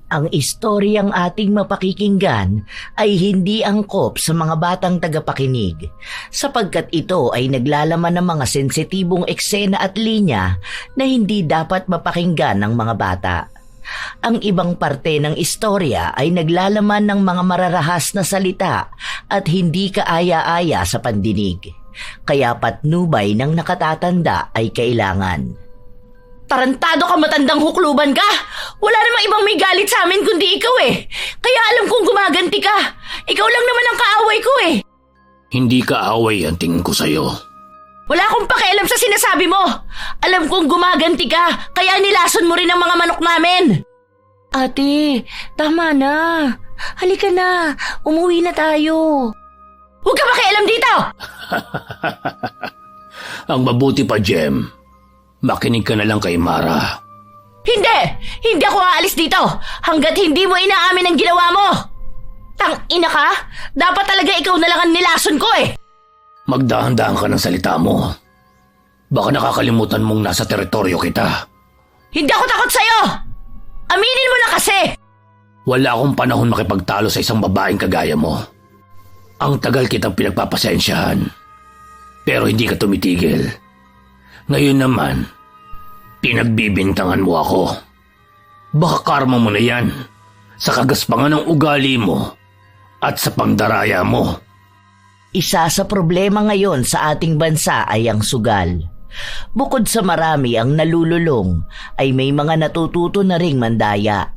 Ang istoryang ating mapakikinggan ay hindi angkop sa mga batang tagapakinig sapagkat ito ay naglalaman ng mga sensitibong eksena at linya na hindi dapat mapakinggan ng mga bata. Ang ibang parte ng istorya ay naglalaman ng mga mararahas na salita at hindi kaaya-aya sa pandinig. Kaya patnubay ng nakatatanda ay kailangan. Tarantado ka, matandang hukluban ka! Wala namang ibang may galit sa amin kundi ikaw eh. Kaya alam kong gumaganti ka. Ikaw lang naman ang kaaway ko eh. Hindi kaaway ang tingin ko sa'yo. Wala akong pakialam sa sinasabi mo. Alam kong gumaganti ka, kaya nilason mo rin ang mga manok namin. Ate, tama na. Halika na, umuwi na tayo. Huwag ka makialam dito! Ang mabuti pa, Jem, makinig ka na lang kay Mara. Hindi! Hindi ako aalis dito hanggat hindi mo inaamin ang ginawa mo! Tang-ina ka? Dapat talaga ikaw na lang ang nilason ko eh! Magdahan-dahan ka ng salita mo. Baka nakakalimutan mong nasa teritoryo kita. Hindi ako takot sa'yo! Aminin mo na kasi! Wala akong panahon makipagtalo sa isang babaeng kagaya mo. Ang tagal kitang pinagpapasensyahan. Pero hindi ka tumitigil. Ngayon naman, pinagbibintangan mo ako. Baka karma mo na yan sa kagaspangan ng ugali mo at sa pangdaraya mo. Isa sa problema ngayon sa ating bansa ay ang sugal. Bukod sa marami ang nalululong, ay may mga natututo na ring mandaya.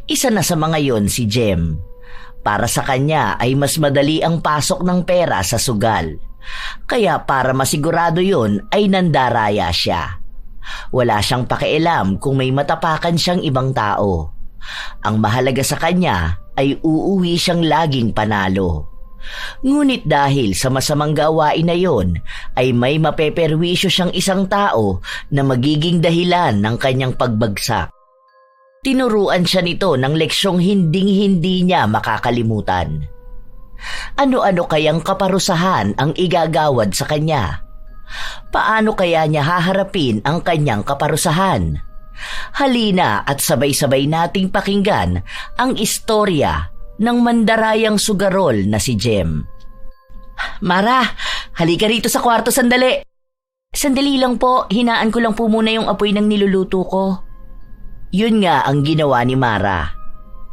Isa na sa mga yon si Jem. Para sa kanya ay mas madali ang pasok ng pera sa sugal. Kaya para masigurado yon ay nandaraya siya. Wala siyang pakialam kung may matapakan siyang ibang tao. Ang mahalaga sa kanya ay uuwi siyang laging panalo. Ngunit dahil sa masamang gawain na yon, ay may mapeperwisyo siyang isang tao na magiging dahilan ng kanyang pagbagsak. Tinuruan siya nito ng leksyong hinding-hindi niya makakalimutan. Ano-ano kayang kaparusahan ang igagawad sa kanya? Paano kaya niya haharapin ang kanyang kaparusahan? Halina at sabay-sabay nating pakinggan ang istorya ng mandarayang sugarol na si Jem. Mara, halika rito sa kwarto sandali. Sandali lang po, hinaan ko lang po muna yung apoy ng niluluto ko. Yun nga ang ginawa ni Mara.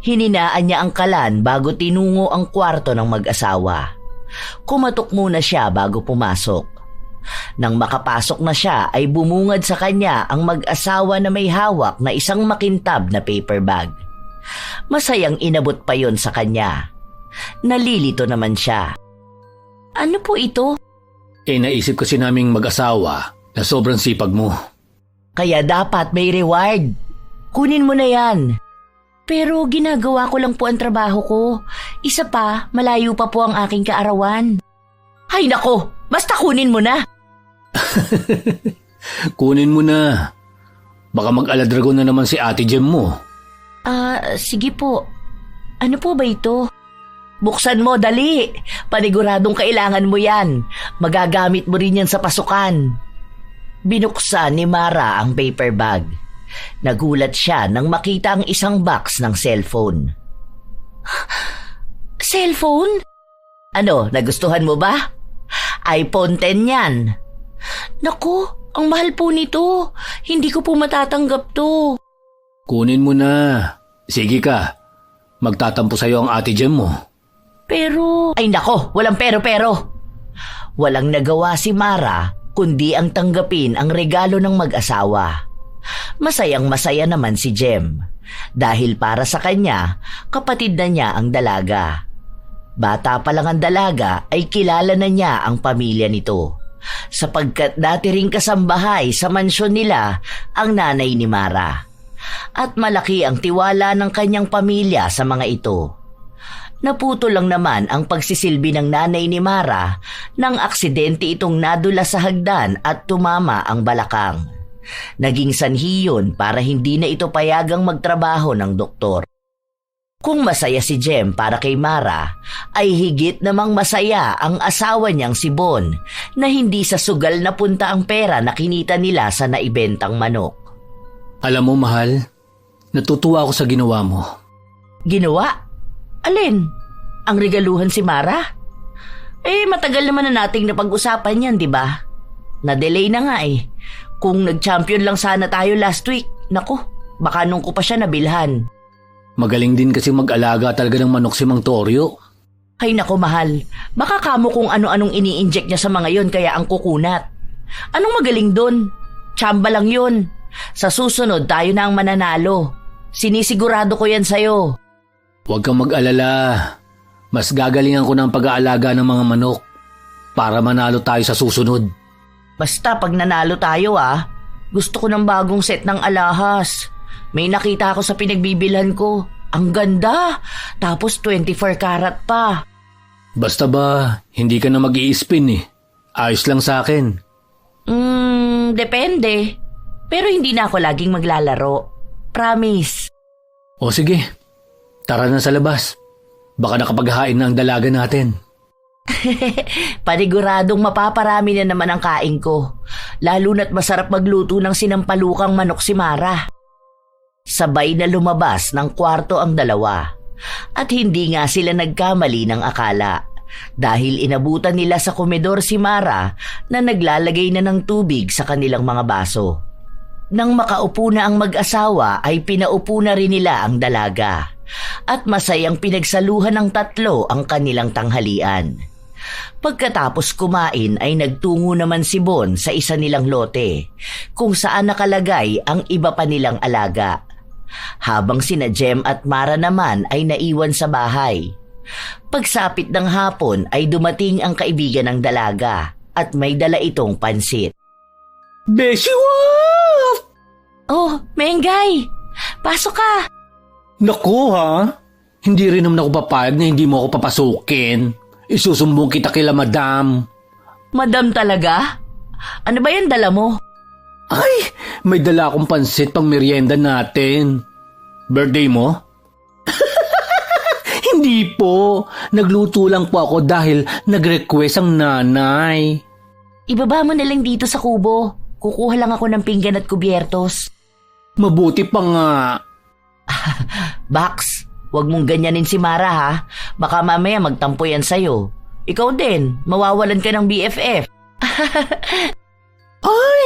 Hininaan niya ang kalan bago tinungo ang kwarto ng mag-asawa. Kumatok muna siya bago pumasok. Nang makapasok na siya ay bumungad sa kanya ang mag-asawa na may hawak na isang makintab na paper bag. Masayang inabot pa yon sa kanya. Nalilito naman siya. Ano po ito? Naisip kasi naming mag-asawa na sobrang sipag mo. Kaya dapat may reward. Kunin mo na yan. Pero ginagawa ko lang po ang trabaho ko. Isa pa, malayo pa po ang aking kaarawan. Ay nako, basta kunin mo na. Kunin mo na. Baka mag-aladragon na naman si Ate Jem mo. Sige po. Ano po ba ito? Buksan mo, dali. Paniguradong kailangan mo yan. Magagamit mo rin yan sa pasukan. Binuksan ni Mara ang paper bag. Nagulat siya nang makita ang isang box ng cellphone. Cellphone? Ano, nagustuhan mo ba? iPhone 10 yan. Naku, ang mahal po nito. Hindi ko po matatanggap to. Kunin mo na. Sige ka. Magtatampo sa'yo ang Ate Jem mo. Pero... Ay nako, walang pero-pero. Walang nagawa si Mara kundi ang tanggapin ang regalo ng mag-asawa. Masayang masaya naman si Jem. Dahil para sa kanya, kapatid na niya ang dalaga. Bata pa lang ang dalaga ay kilala na niya ang pamilya nito. Sapagkat dati ring kasambahay sa mansyon nila ang nanay ni Mara. At malaki ang tiwala ng kanyang pamilya sa mga ito. Naputo lang naman ang pagsisilbi ng nanay ni Mara nang aksidente itong nadula sa hagdan at tumama ang balakang. Naging sanhi yun para hindi na ito payagang magtrabaho ng doktor. Kung masaya si Jem para kay Mara, ay higit namang masaya ang asawa niyang si Bon na hindi sa sugal na punta ang pera na kinita nila sa naibentang manok. Alam mo, mahal, Natutuwa ako sa ginawa mo. Ginawa? Alin? Ang regaluhan si Mara? Matagal naman na nating napag-usapan yan, di ba? Na-delay na nga eh. Kung nag-champion lang sana tayo last week, naku, baka nung ko pa siya nabilhan. Magaling din kasi mag-alaga talaga ng manok si Mang Torio. Ay nako mahal, baka kamo kung ano-anong ini-inject niya sa mga yon kaya ang kukunat. Anong magaling dun? Tsamba lang yun. Sa susunod tayo na ang mananalo. Sinisigurado ko yan sa'yo. Huwag kang mag-alala. Mas gagalingan ko ng pag-aalaga ng mga manok para manalo tayo sa susunod. Basta pag nanalo tayo gusto ko ng bagong set ng alahas. May nakita ako sa pinagbibilhan ko. Ang ganda. Tapos 24 karat pa. Basta ba, hindi ka na mag-i-spin eh. Ayos lang sa akin. Depende. Pero hindi na ako laging maglalaro. Promise. O sige, tara na sa labas. Baka nakapaghain na ang dalaga natin. Paniguradong mapaparami na naman ang kain ko. Lalo na't masarap magluto ng sinampalukang manok si Mara. Sabay na lumabas ng kwarto ang dalawa. At hindi nga sila nagkamali ng akala. Dahil inabutan nila sa komedor si Mara na naglalagay na ng tubig sa kanilang mga baso. Nang makaupo na ang mag-asawa ay pinaupo na rin nila ang dalaga. At masayang pinagsaluhan ng tatlo ang kanilang tanghalian. Pagkatapos kumain ay nagtungo naman si Bon sa isa nilang lote kung saan nakalagay ang iba pa nilang alaga. Habang sina Jem at Mara naman ay naiwan sa bahay. Pagsapit ng hapon ay dumating ang kaibigan ng dalaga at may dala itong pansit. Beshi Wap! Oh, Mengay! Pasok ka! Naku ha? Hindi rin naman ako papayag na hindi mo ako papasukin. Isusumbong kita kila madam. Madam talaga? Ano ba yan dala mo? Ay, may dala akong pansit pang merienda natin. Birthday mo? Hindi po. Nagluto lang po ako dahil nag-request ang nanay. Ibaba mo na lang dito sa kubo. Kukuha lang ako ng pinggan at kubyertos. Mabuti pa nga. Bax, wag mong ganyanin si Mara ha. Baka mamaya magtampo yan sa'yo. Ikaw din, mawawalan ka ng BFF. Ay,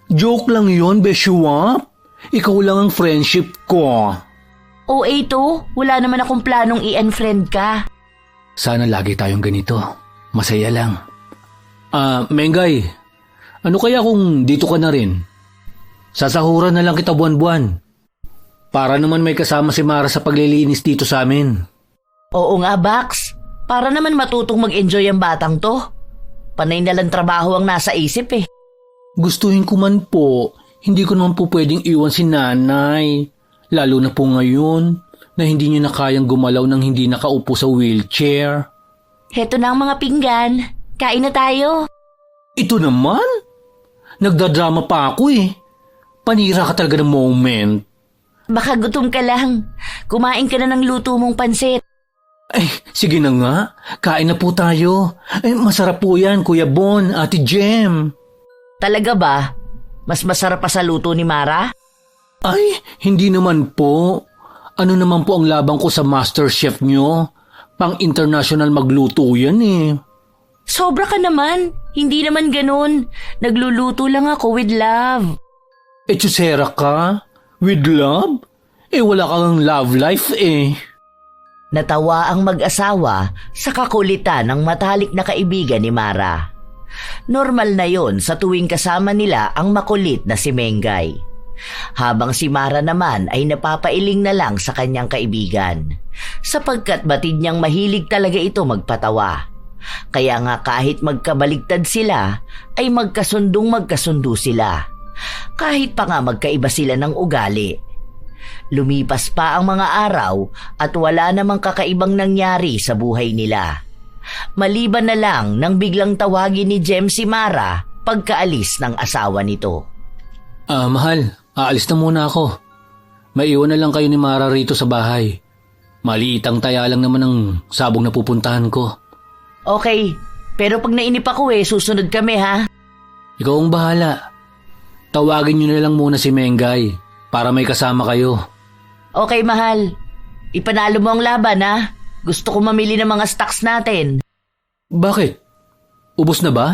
joke lang yon, Beshuwap. Ikaw lang ang friendship ko. OA to, wala naman akong planong i-unfriend ka. Sana lagi tayong ganito. Masaya lang. Mengay, ano kaya kung dito ka na rin? Sasahuran na lang kita buwan-buwan. Para naman may kasama si Mara sa paglilinis dito sa amin. Oo nga, Bax. Para naman matutong mag-enjoy ang batang to. Panay na lang trabaho ang nasa isip eh. Gustuhin ko man po, hindi ko naman po pwedeng iwan si nanay. Lalo na po ngayon na hindi niya na kayang gumalaw nang hindi nakaupo sa wheelchair. Heto na ang mga pinggan. Kain na tayo. Ito naman? Nagdadrama pa ako eh. Panira ka talaga ng moment. Baka gutom ka lang. Kumain ka na ng luto mong pansit. Ay, sige na nga. Kain na po tayo. Ay, masarap po yan, Kuya Bon, Ate Jem. Talaga ba? Mas masarap pa sa luto ni Mara? Ay, hindi naman po. Ano naman po ang labang ko sa master chef nyo? Pang-international magluto yan eh. Sobra ka naman. Hindi naman ganun. Nagluluto lang ako with love. Chusera ka? With love? Wala kang love life eh. Natawa ang mag-asawa sa kakulitan ng matalik na kaibigan ni Mara. Normal na yon sa tuwing kasama nila ang makulit na si Mengay. Habang si Mara naman ay napapailing na lang sa kanyang kaibigan, sapagkat batid niyang mahilig talaga ito magpatawa. Kaya nga kahit magkabaligtad sila, ay magkasundo sila. Kahit pa nga magkaiba sila ng ugali. Lumipas pa ang mga araw at wala namang kakaibang nangyari sa buhay nila. Maliban na lang nang biglang tawagin ni Jem si Mara pagkaalis ng asawa nito. Mahal, aalis na muna ako. Maiwan na lang kayo ni Mara rito sa bahay. Maliitang taya lang naman ang sabong na pupuntahan ko. Okay, pero pag nainip ako susunod kami ha. Ikaw ang bahala. Tawagin niyo na lang muna si Mengay para may kasama kayo. Okay, mahal. Ipanalo mo ang laban, ha? Gusto ko mamili ng mga stocks natin. Bakit? Ubos na ba?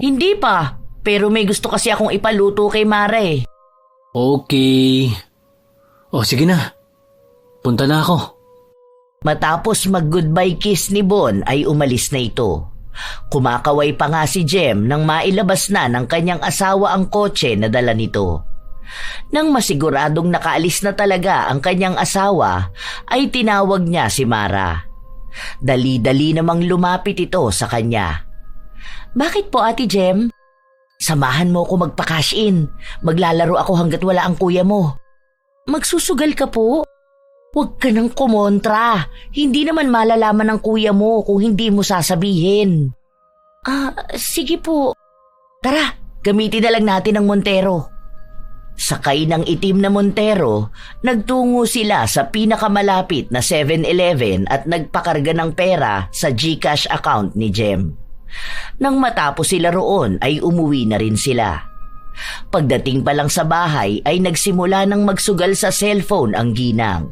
Hindi pa. Pero may gusto kasi akong ipaluto kay Mara eh. Okay. O sige na. Punta na ako. Matapos mag-goodbye kiss ni Bon ay umalis na ito. Kumakaway pa nga si Jem nang mailabas na ng kanyang asawa ang kotse na dala nito. Nang masiguradong nakaalis na talaga ang kanyang asawa, ay tinawag niya si Mara. Dali-dali namang lumapit ito sa kanya. Bakit po, Ate Jem? Samahan mo ko magpa-cash in. Maglalaro ako hanggat wala ang kuya mo. Magsusugal ka po? Huwag ka nang kumontra. Hindi naman malalaman ng kuya mo kung hindi mo sasabihin. Sige po. Tara, gamitin na lang natin ang Montero. Sakay ng itim na Montero, nagtungo sila sa pinakamalapit na 7-Eleven at nagpakarga ng pera sa GCash account ni Jem. Nang matapos sila roon ay umuwi na rin sila. Pagdating pa lang sa bahay ay nagsimula ng magsugal sa cellphone ang ginang.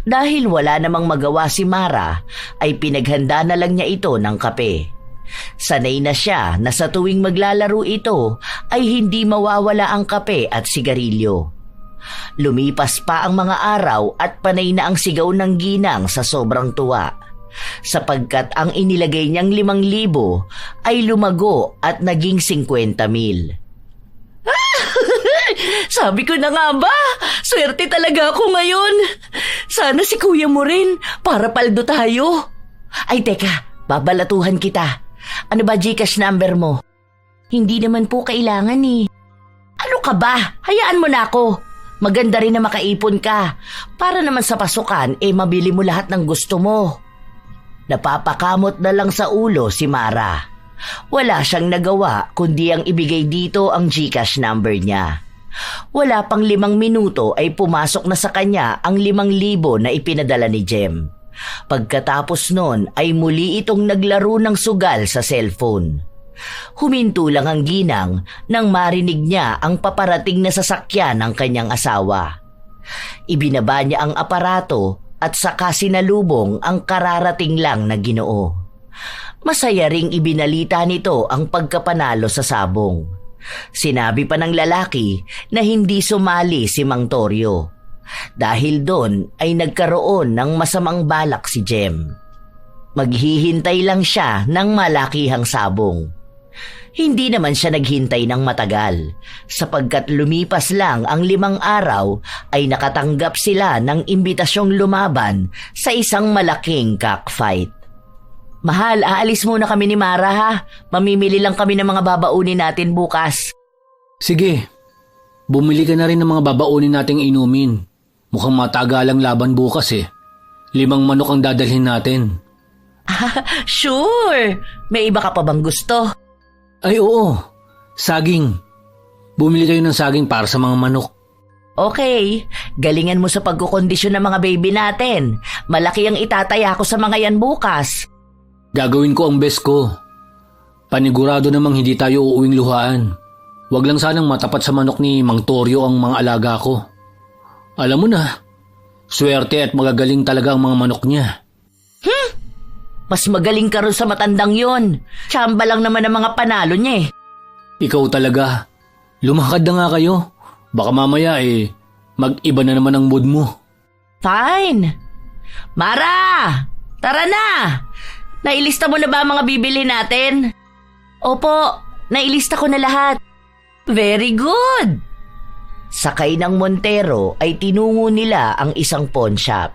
Dahil wala namang magawa si Mara, ay pinaghanda na lang niya ito ng kape. Sanay na siya na sa tuwing maglalaro ito ay hindi mawawala ang kape at sigarilyo. Lumipas pa ang mga araw at panay na ang sigaw ng ginang sa sobrang tuwa, sapagkat ang inilagay niyang 5,000 ay lumago at naging 50,000. Sabi ko na nga ba, swerte talaga ako ngayon. Sana si kuya mo rin para paldo tayo. Ay teka, babalatuhan kita. Ano ba GCash number mo? Hindi naman po kailangan eh. Ano ka ba? Hayaan mo na ako. Maganda rin na makaipon ka. Para naman sa pasukan, mabili mo lahat ng gusto mo. Napapakamot na lang sa ulo si Mara. Wala siyang nagawa kundi ang ibigay dito ang GCash number niya. Wala pang 5 minuto ay pumasok na sa kanya ang 5,000 na ipinadala ni Jem. Pagkatapos nun ay muli itong naglaro ng sugal sa cellphone. Huminto lang ang ginang nang marinig niya ang paparating na sasakyan ng kanyang asawa. Ibinaba niya ang aparato at saka sinalubong ang kararating lang na Ginoo. Masaya ring ibinalita nito ang pagkapanalo sa sabong. Sinabi pa ng lalaki na hindi sumali si Mang Torio. Dahil doon ay nagkaroon ng masamang balak si Jem. Maghihintay lang siya ng malakihang sabong. Hindi naman siya naghintay ng matagal, sapagkat lumipas lang ang 5 araw ay nakatanggap sila ng imbitasyong lumaban sa isang malaking cockfight. Mahal, aalis muna kami ni Mara ha. Mamimili lang kami ng mga babaunin natin bukas. Sige, bumili ka na rin ng mga babaunin nating inumin. Mukhang matagalang laban bukas eh. 5 manok ang dadalhin natin. Sure! May iba ka pa bang gusto? Ay oo, saging. Bumili kayo ng saging para sa mga manok. Okay, galingan mo sa pagkukondisyon ng mga baby natin. Malaki ang itataya ko sa mga yan bukas. Gagawin ko ang best ko. Panigurado namang hindi tayo uuwing luhaan. Huwag lang sanang matapat sa manok ni Mang Torio ang mga alaga ko. Alam mo na, swerte at magagaling talaga ang mga manok niya. Mas magaling ka rin sa matandang yon. Tsamba lang naman ang mga panalo niya eh. Ikaw talaga. Lumakad na nga kayo. Baka mamaya mag-iba na naman ang mood mo. Fine. Mara! Tara na! Nailista mo na ba ang mga bibili natin? Opo, nailista ko na lahat. Very good! Sakay ng Montero ay tinungo nila ang isang pawn shop.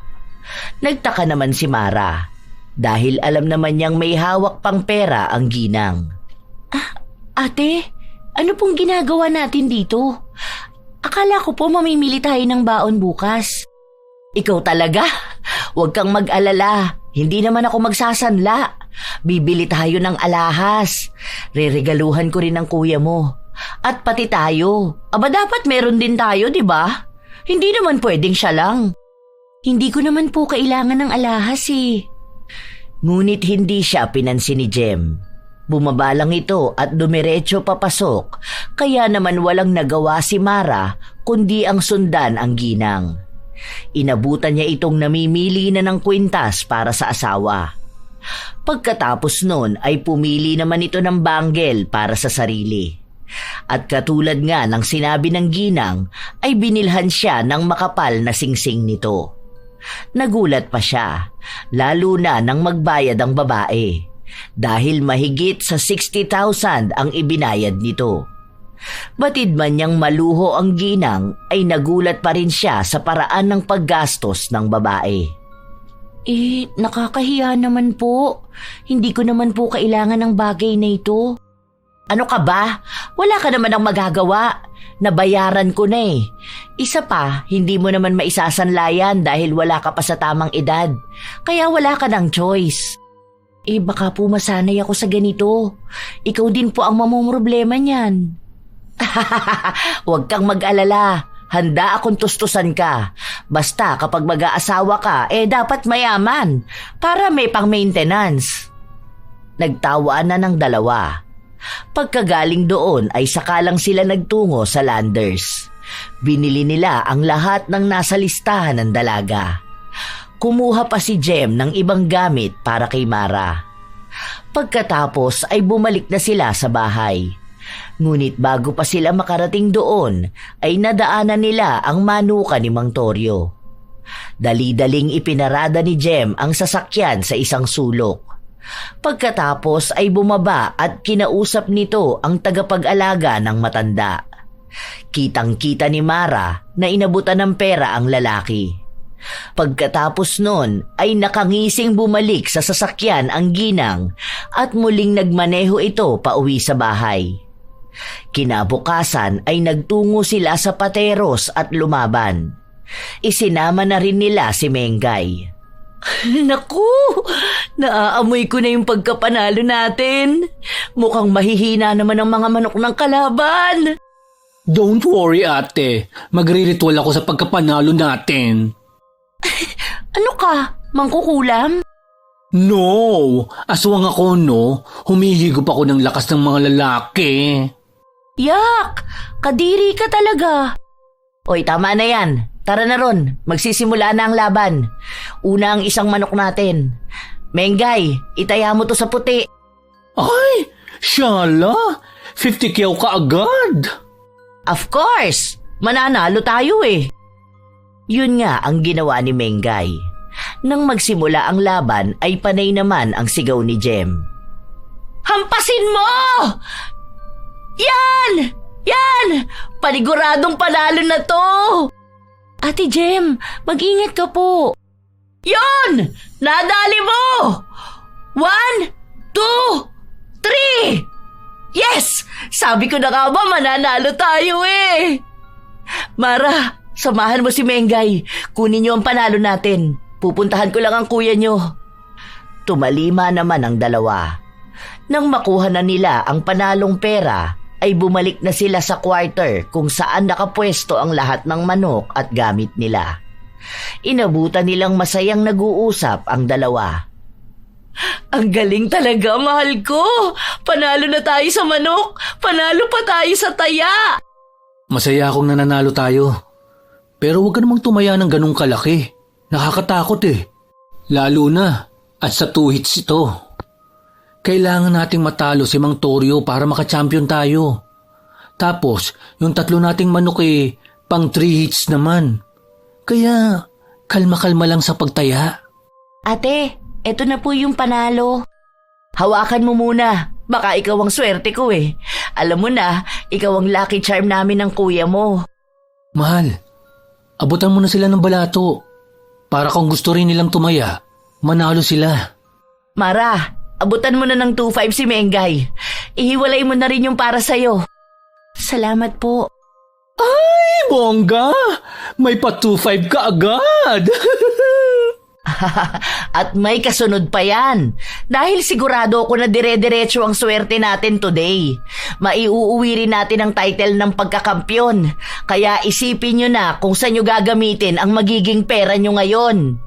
Nagtaka naman si Mara dahil alam naman niyang may hawak pang pera ang ginang. Ate, ano pong ginagawa natin dito? Akala ko po mamimili tayo ng baon bukas. Ikaw talaga? Huwag kang mag-alala. Hindi naman ako magsasanla. Bibili tayo ng alahas. Reregaluhan ko rin ang kuya mo. At pati tayo. Aba dapat meron din tayo, di ba? Hindi naman pwedeng siya lang. Hindi ko naman po kailangan ng alahas eh. Ngunit hindi siya pinansin ni Jem. Bumaba lang ito at dumiretso papasok, kaya naman walang nagawa si Mara kundi ang sundan ang ginang. Inabutan niya itong namimili na ng kwintas para sa asawa. Pagkatapos nun ay pumili naman ito ng banggel para sa sarili. At katulad nga ng sinabi ng ginang ay binilhan siya ng makapal na singsing nito. Nagulat pa siya, lalo na nang magbayad ang babae, dahil mahigit sa 60,000 ang ibinayad nito. Batid man niyang maluho ang ginang ay nagulat pa rin siya sa paraan ng paggastos ng babae. Nakakahiya naman po. Hindi ko naman po kailangan ng bagay na ito. Ano ka ba? Wala ka naman ang magagawa. Nabayaran ko na eh. Isa pa, hindi mo naman maisasanlayan dahil wala ka pa sa tamang edad. Kaya wala ka ng choice. Baka po masanay ako sa ganito. Ikaw din po ang mamumroblema niyan. Huwag kang mag-alala. Handa akong tustusan ka. Basta kapag mag-aasawa ka, dapat mayaman para may pang-maintenance. Nagtawaan na ng dalawa. Pagkagaling doon ay sakalang sila nagtungo sa Landers. Binili nila ang lahat ng nasa listahan ng dalaga. Kumuha pa si Jem ng ibang gamit para kay Mara. Pagkatapos ay bumalik na sila sa bahay. Ngunit bago pa sila makarating doon, ay nadaanan nila ang manuka ni Mang Toryo. Dali-daling ipinarada ni Jem ang sasakyan sa isang sulok. Pagkatapos ay bumaba at kinausap nito ang tagapag-alaga ng matanda. Kitang-kita ni Mara na inabutan ng pera ang lalaki. Pagkatapos nun ay nakangising bumalik sa sasakyan ang ginang at muling nagmaneho ito pauwi sa bahay. Kinabukasan ay nagtungo sila sa Pateros at lumaban. Isinama na rin nila si Mengay. Naku! Naaamoy ko na yung pagkapanalo natin. Mukhang mahihina naman ang mga manok ng kalaban. Don't worry ate, magre-ritual ako sa pagkapanalo natin. Ano ka? Mangkukulam? No! Aswang ako no, humihigop ako ng lakas ng mga lalaki. Yak! Kadiri ka talaga. Oy, tama na yan. Tara na ron, magsisimula na ang laban. Una ang isang manok natin. Mengay, itaya mo to sa puti. Ay, shala! 50 kyaw ka agad! Of course! Mananalo tayo eh. Yun nga ang ginawa ni Mengay. Nang magsimula ang laban ay panay naman ang sigaw ni Jem. Hampasin mo! Yan! Yan! Paniguradong panalo na to! Ate Jem, mag-ingat ka po. Yon! Nadali mo! 1, 2, 3! Yes! Sabi ko na nga ba mananalo tayo eh! Mara, samahan mo si Mengay. Kunin niyo ang panalo natin. Pupuntahan ko lang ang kuya niyo. Tumalima naman ang dalawa. Nang makuha na nila ang panalong pera, ay bumalik na sila sa quarter kung saan nakapwesto ang lahat ng manok at gamit nila. Inabutan nilang masayang nag-uusap ang dalawa. Ang galing talaga, mahal ko! Panalo na tayo sa manok! Panalo pa tayo sa taya! Masaya akong nananalo tayo. Pero huwag ka namang tumaya ng ganung kalaki. Nakakatakot eh. Lalo na at sa 2 hits ito. Kailangan nating matalo si Mang Toryo para maka-champion tayo. Tapos, yung 3 nating manok pang 3 hits naman. Kaya, kalma-kalma lang sa pagtaya. Ate, eto na po yung panalo. Hawakan mo muna. Baka ikaw ang swerte ko eh. Alam mo na, ikaw ang lucky charm namin ng kuya mo. Mahal, abutan mo na sila ng balato. Para kung gusto rin nilang tumaya, manalo sila. Mara, abutan mo na ng 2-5 si Mengay. Ihiwalay mo na rin yung para sa'yo. Salamat po. Ay, bongga! May pa 2-5 ka agad! At may kasunod pa yan. Dahil sigurado ako na dire-diretso ang swerte natin today. Maiuuwi rin natin ang title ng pagkakampyon. Kaya isipin nyo na kung saan nyo gagamitin ang magiging pera nyo ngayon.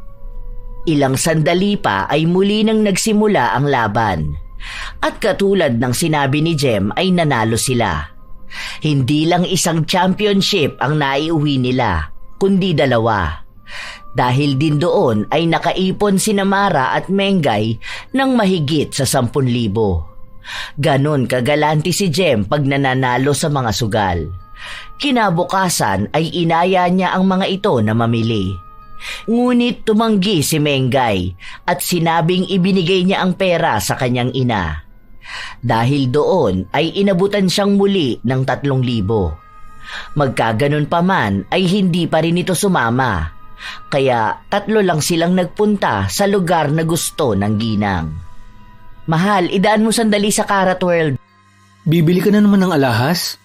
Ilang sandali pa ay muli nang nagsimula ang laban. At katulad ng sinabi ni Jem ay nanalo sila. Hindi lang isang championship ang naiuwi nila, kundi 2. Dahil din doon ay nakaipon sina Mara at Mengay ng mahigit sa 10,000. Ganon kagalante si Jem pag nananalo sa mga sugal. Kinabukasan ay inaya niya ang mga ito na mamili. Ngunit tumanggi si Mengay at sinabing ibinigay niya ang pera sa kanyang ina. Dahil doon ay inabutan siyang muli ng 3,000. Magkaganon pa man ay hindi pa rin ito sumama. Kaya 3 lang silang nagpunta sa lugar na gusto ng ginang. Mahal, idaan mo sandali sa Karat World. Bibili ka na naman ng alahas?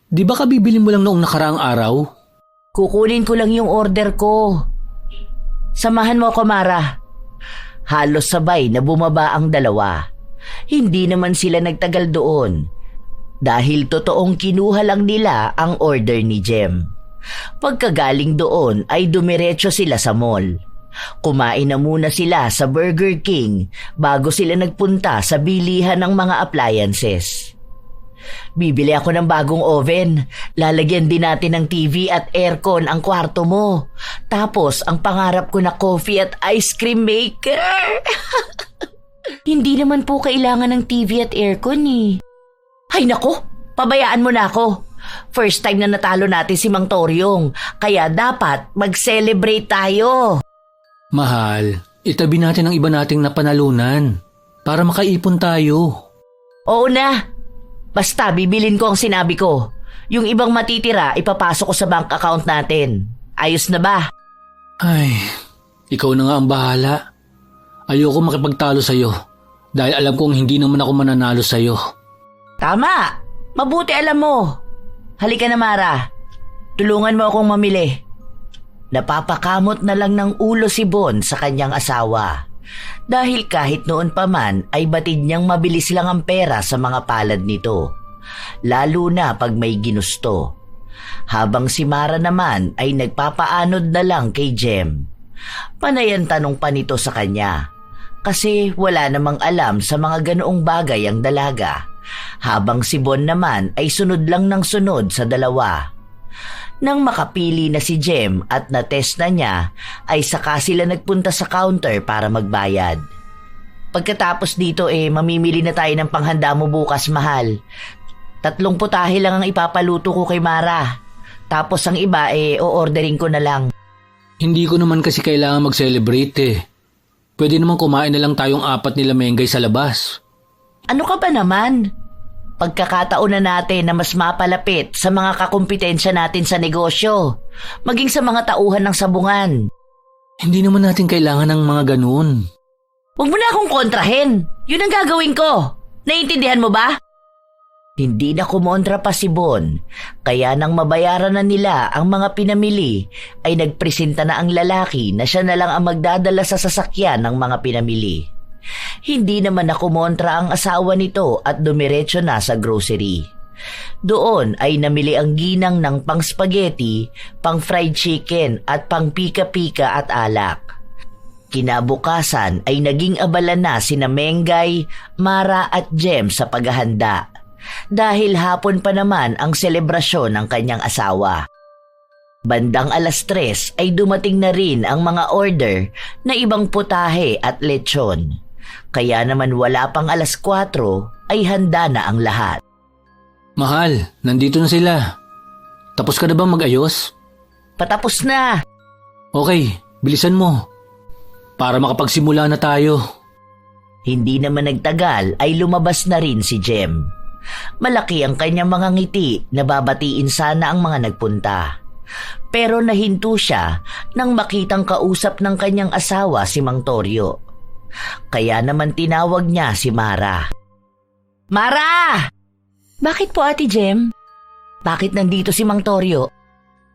Di ba kabibili mo lang noong nakaraang araw? Kukunin ko lang yung order ko. Samahan mo ako, Mara. Halos sabay na bumaba ang dalawa. Hindi naman sila nagtagal doon. Dahil totoong kinuha lang nila ang order ni Jem. Pagkagaling doon ay dumiretso sila sa mall. Kumain na muna sila sa Burger King bago sila nagpunta sa bilihan ng mga appliances. Bibili ako ng bagong oven. Lalagyan din natin ng TV at aircon ang kwarto mo. Tapos ang pangarap ko na coffee at ice cream maker. Hindi naman po kailangan ng TV at aircon eh. Ay nako, pabayaan mo na ako. First time na natalo natin si Mang Toryong, kaya dapat mag-celebrate tayo. Mahal, itabi natin ang iba nating napanalunan para makaipon tayo. Oo na. Basta bibilin ko ang sinabi ko. Yung ibang matitira, ipapasok ko sa bank account natin. Ayos na ba? Ay, ikaw na nga ang bahala. Ayoko makipagtalo sa'yo dahil alam kong hindi naman ako mananalo sa'yo. Tama! Mabuti alam mo. Halika na, Mara. Tulungan mo akong mamili. Napapakamot na lang ng ulo si Bon sa kanyang asawa. Dahil kahit noon pa man ay batid niyang mabilis lang ang pera sa mga palad nito. Lalo na pag may ginusto. Habang si Mara naman ay nagpapaanod na lang kay Jem. Panay ang tanong pa nito sa kanya. Kasi wala namang alam sa mga ganoong bagay ang dalaga. Habang si Bon naman ay sunod lang ng sunod sa dalawa. Nang makapili na si Jem at na-test na niya, ay saka sila nagpunta sa counter para magbayad. Pagkatapos dito mamimili na tayo ng panghanda mo bukas, mahal. 3 putahe lang ang ipapaluto ko kay Mara. Tapos ang iba o-ordering ko na lang. Hindi ko naman kasi kailangan mag-celebrate eh. Pwede naman kumain na lang tayong 4 nila Mengay sa labas. Ano ka ba naman? Pagkakataon na natin na mas mapalapit sa mga kakumpetensya natin sa negosyo, maging sa mga tauhan ng sabungan. Hindi naman natin kailangan ng mga ganun. Huwag mo na akong kontrahin. Yun ang gagawin ko. Naiintindihan mo ba? Hindi na kumontra pa si Bon, kaya nang mabayaran na nila ang mga pinamili, ay nagpresenta na ang lalaki na siya na lang ang magdadala sa sasakyan ng mga pinamili. Hindi naman na kumontra ang asawa nito at dumiretso na sa grocery. Doon ay namili ang ginang ng pang spaghetti, pang fried chicken at pang pika-pika at alak. Kinabukasan ay naging abala na sina Mengay, Mara at Jem sa paghahanda. Dahil hapon pa naman ang selebrasyon ng kanyang asawa. Bandang 3:00 ay dumating na rin ang mga order na ibang putahe at lechon. Kaya naman wala pang 4:00 ay handa na ang lahat. Mahal, nandito na sila. Tapos ka na ba mag-ayos? Patapos na. Okay, bilisan mo. Para makapagsimula na tayo. Hindi naman nagtagal ay lumabas na rin si Jem. Malaki ang kanyang mga ngiti na babatiin sana ang mga nagpunta. Pero nahinto siya nang makitang kausap ng kanyang asawa si Mang Toryo. Kaya naman tinawag niya si Mara. Mara! Bakit po, Ate Jem? Bakit nandito si Mang Toryo?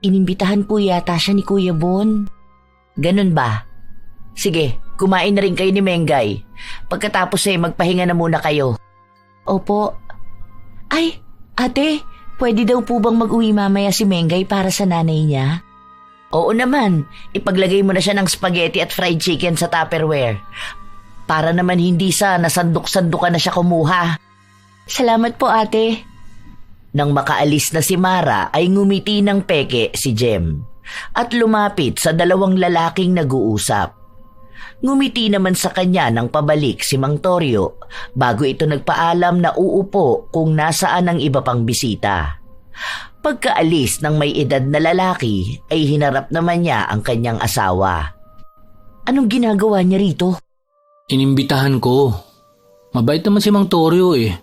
Inimbitahan po yata siya ni Kuya Bon. Ganun ba? Sige, kumain na rin kayo ni Mengay. Pagkatapos magpahinga na muna kayo. Opo. Ay, ate, pwede daw po bang mag-uwi mamaya si Mengay para sa nanay niya? Oo naman, ipaglagay mo na siya ng spaghetti at fried chicken sa Tupperware. Para naman hindi sa nasandok-sandukan na siya kumuha. Salamat po, ate. Nang makaalis na si Mara ay ngumiti ng peke si Jem. at lumapit sa dalawang lalaking nag-uusap. Ngumiti naman sa kanya ng pabalik si Mang Torio bago ito nagpaalam na uupo kung nasaan ang iba pang bisita. Pagkaalis ng may edad na lalaki ay hinarap naman niya ang kanyang asawa. Anong ginagawa niya rito? Inimbitahan ko. Mabait naman si Mang Torio eh.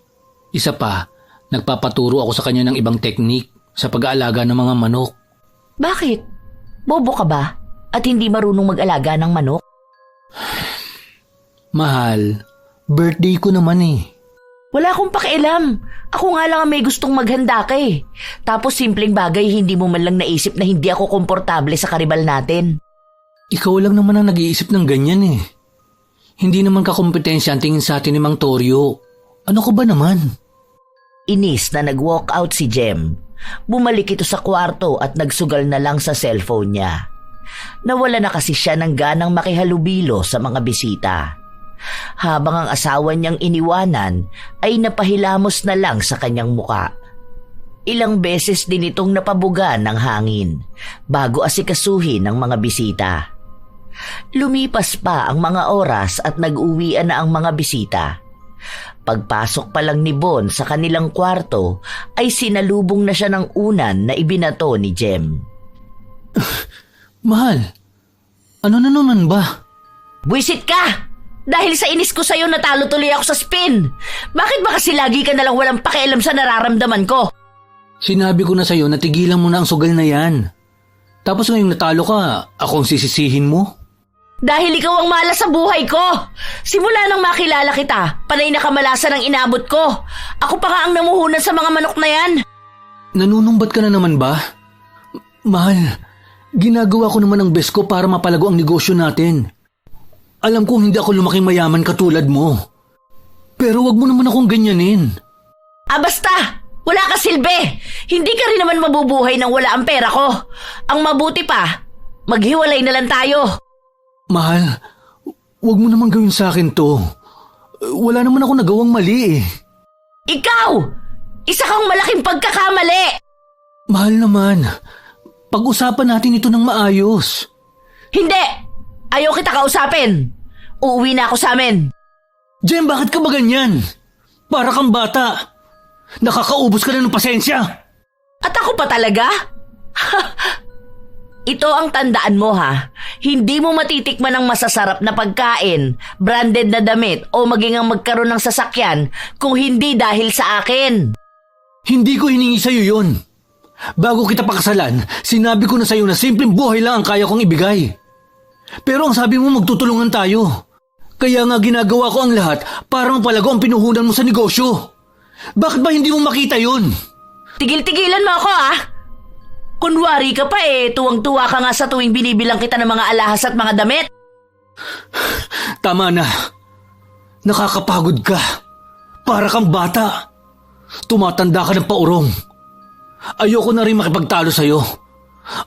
Isa pa, nagpapaturo ako sa kanya ng ibang teknik sa pag-aalaga ng mga manok. Bakit? Bobo ka ba? At hindi marunong mag-alaga ng manok? Mahal, birthday ko naman eh. Wala akong pakialam. Ako nga lang ang may gustong maghanda ka eh. Tapos simpleng bagay hindi mo man lang naisip na hindi ako komportable sa karibal natin. Ikaw lang naman ang nag-iisip ng ganyan eh. Hindi naman kakompetensya ang tingin sa atin ni Mang Torio. Ano ko ba naman? Inis na nag-walk out si Jem. Bumalik ito sa kwarto at nagsugal na lang sa cellphone niya. Nawala na kasi siya ng ganang makihalubilo sa mga bisita. Habang ang asawa niyang iniwanan ay napahilamos na lang sa kanyang muka. Ilang beses din itong napabuga ng hangin bago asikasuhin ng mga bisita. Lumipas pa ang mga oras at nag-uwian na ang mga bisita. Pagpasok pa lang ni Bon sa kanilang kwarto ay sinalubong na siya ng unan na ibinato ni Jem. Mahal, ano na naman ba? Buisit ka! Dahil sa inis ko sa'yo natalo tuloy ako sa spin. Bakit ba kasi lagi ka nalang walang pakialam sa nararamdaman ko? Sinabi ko na sa'yo na tigilan mo na ang sugal na yan. Tapos ngayong natalo ka, ako ang sisisihin mo? Dahil ikaw ang malas sa buhay ko. Simula nang makilala kita, panay na kamalasan ang inabot ko. Ako pa nga ang namuhunan sa mga manok na yan. Nanunumbat ka na naman ba? Mahal, ginagawa ko naman ang best ko para mapalago ang negosyo natin. Alam kong hindi ako lumaking mayaman katulad mo. Pero wag mo naman akong ganyanin. Basta! Wala ka silbi! Hindi ka rin naman mabubuhay nang wala ang pera ko. Ang mabuti pa, maghiwalay na lang tayo. Mahal, wag mo naman gawin sa akin to. Wala naman ako nagawang mali eh. Ikaw! Isa kang malaking pagkakamali! Mahal naman, pag-usapan natin ito ng maayos. Hindi! Ayaw kita kausapin. Uuwi na ako sa amin. Jem, bakit ka ba ganyan? Para kang bata. Nakakaubos ka na ng pasensya. At ako pa talaga? Ito ang tandaan mo ha. Hindi mo matitikman ang masasarap na pagkain, branded na damit o maging ang magkaroon ng sasakyan kung hindi dahil sa akin. Hindi ko hiningi sa'yo yun. Bago kita pakasalan, sinabi ko na sa'yo na simpleng buhay lang ang kaya kong ibigay. Pero ang sabi mo magtutulungan tayo. Kaya nga ginagawa ko ang lahat para mapalago ang pinuhunan mo sa negosyo. Bakit ba hindi mo makita yun? Tigil-tigilan mo ako ah! Kunwari ka pa eh, tuwang-tuwa ka nga sa tuwing binibilang kita ng mga alahas at mga damit. Tama na. Nakakapagod ka. Para kang bata. Tumatanda ka ng paurong. Ayoko na rin makipagtalo sa'yo.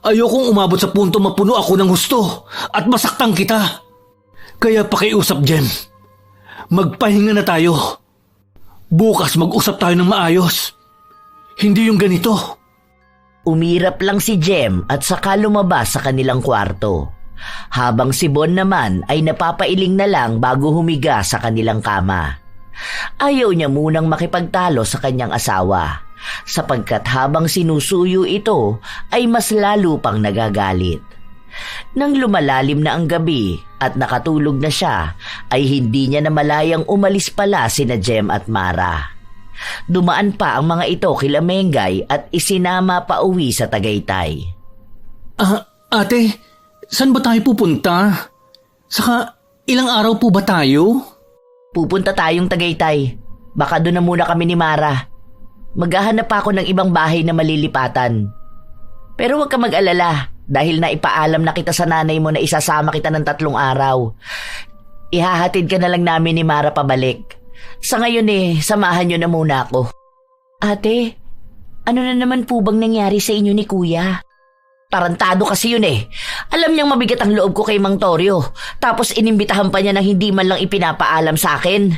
Ayokong umabot sa punto mapuno ako ng husto at masaktan kita. Kaya pakiusap, Jem. Magpahinga na tayo. Bukas mag-usap tayo ng maayos. Hindi yung ganito. Umirap lang si Jem at saka lumabas sa kanilang kwarto. Habang si Bon naman ay napapailing na lang bago humiga sa kanilang kama. Ayaw niya munang makipagtalo sa kanyang asawa. Sapagkat habang sinusuyo ito ay mas lalo pang nagagalit. Nang lumalalim na ang gabi at nakatulog na siya, ay hindi niya namalayang umalis pala sina Jem at Mara. Dumaan pa ang mga ito kila Mengay at isinama pa uwi sa Tagaytay. Ate, saan ba tayo pupunta? Saka ilang araw po ba tayo? Pupunta tayong Tagaytay. Baka doon na muna kami ni Mara. Maghahanap pa ako ng ibang bahay na malilipatan. Pero huwag ka mag-alala dahil naipaalam na kita sa nanay mo na isasama kita ng 3 araw. Ihahatid ka na lang namin ni Mara pabalik. Sa ngayon samahan niyo na muna ako. Ate, ano na naman po bang nangyari sa inyo ni Kuya? Tarantado kasi yun eh. Alam niyang mabigat ang loob ko kay Mang Torio. Tapos inimbitahan pa niya na hindi man lang ipinapaalam sa akin.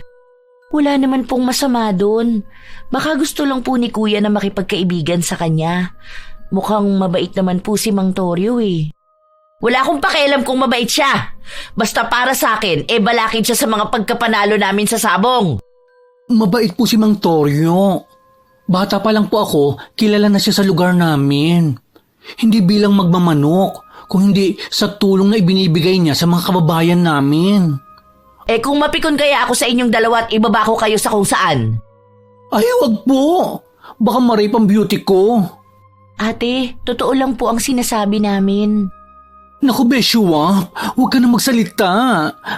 Wala naman pong masama doon. Baka gusto lang po ni Kuya na makipagkaibigan sa kanya. Mukhang mabait naman po si Mang Toryo eh. Wala akong pakialam kung mabait siya. Basta para sa akin, balakid siya sa mga pagkapanalo namin sa sabong. Mabait po si Mang Toryo. Bata pa lang po ako, kilala na siya sa lugar namin. Hindi bilang magmamanok, kung hindi sa tulong na ibinibigay niya sa mga kababayan namin. Kung mapikon kaya ako sa inyong dalawa at ibaba ko kayo sa kung saan? Ay, wag po. Baka ma-rape ang beauty ko. Ate, totoo lang po ang sinasabi namin. Naku, Beshua, huwag ka na magsalita.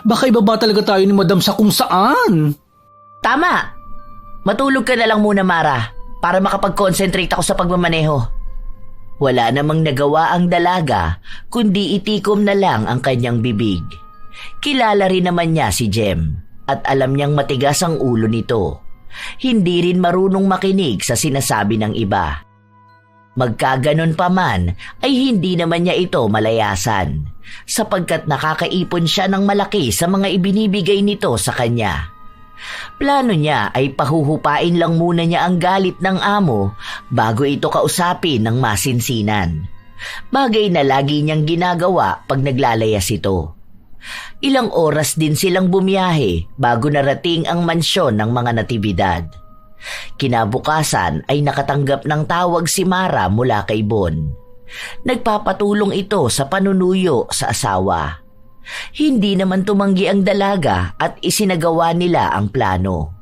Baka ibaba talaga tayo ni Madam sa kung saan. Tama. Matulog ka na lang muna, Mara, para makapag-concentrate ako sa pagmamaneho. Wala namang nagawa ang dalaga, kundi itikom na lang ang kanyang bibig. Kilala rin naman niya si Jem, at alam niyang matigas ang ulo nito. Hindi rin marunong makinig sa sinasabi ng iba. Magkaganon pa man ay hindi naman niya ito malayasan sapagkat nakakaipon siya ng malaki sa mga ibinibigay nito sa kanya. Plano niya ay pahuhupain lang muna niya ang galit ng amo bago ito kausapin ng masinsinan. Bagay na lagi niyang ginagawa pag naglalayas ito. Ilang oras din silang bumiyahe bago narating ang mansyon ng mga natibidad. Kinabukasan ay nakatanggap ng tawag si Mara mula kay Bon. Nagpapatulong ito sa panunuyo sa asawa. Hindi naman tumanggi ang dalaga at isinagawa nila ang plano.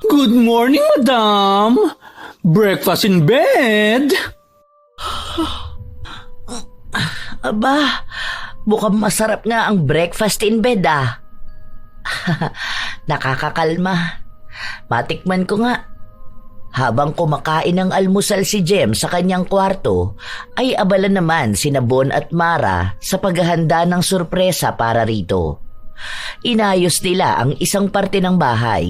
Good morning, Madam. Breakfast in bed. Aba, mukhang masarap nga ang breakfast in bed ah. Nakakakalma. Matikman ko nga. Habang kumakain ng almusal si Jem sa kanyang kwarto, ay abala naman sina Bon at Mara sa paghahanda ng sorpresa para rito. Inayos nila ang isang parte ng bahay.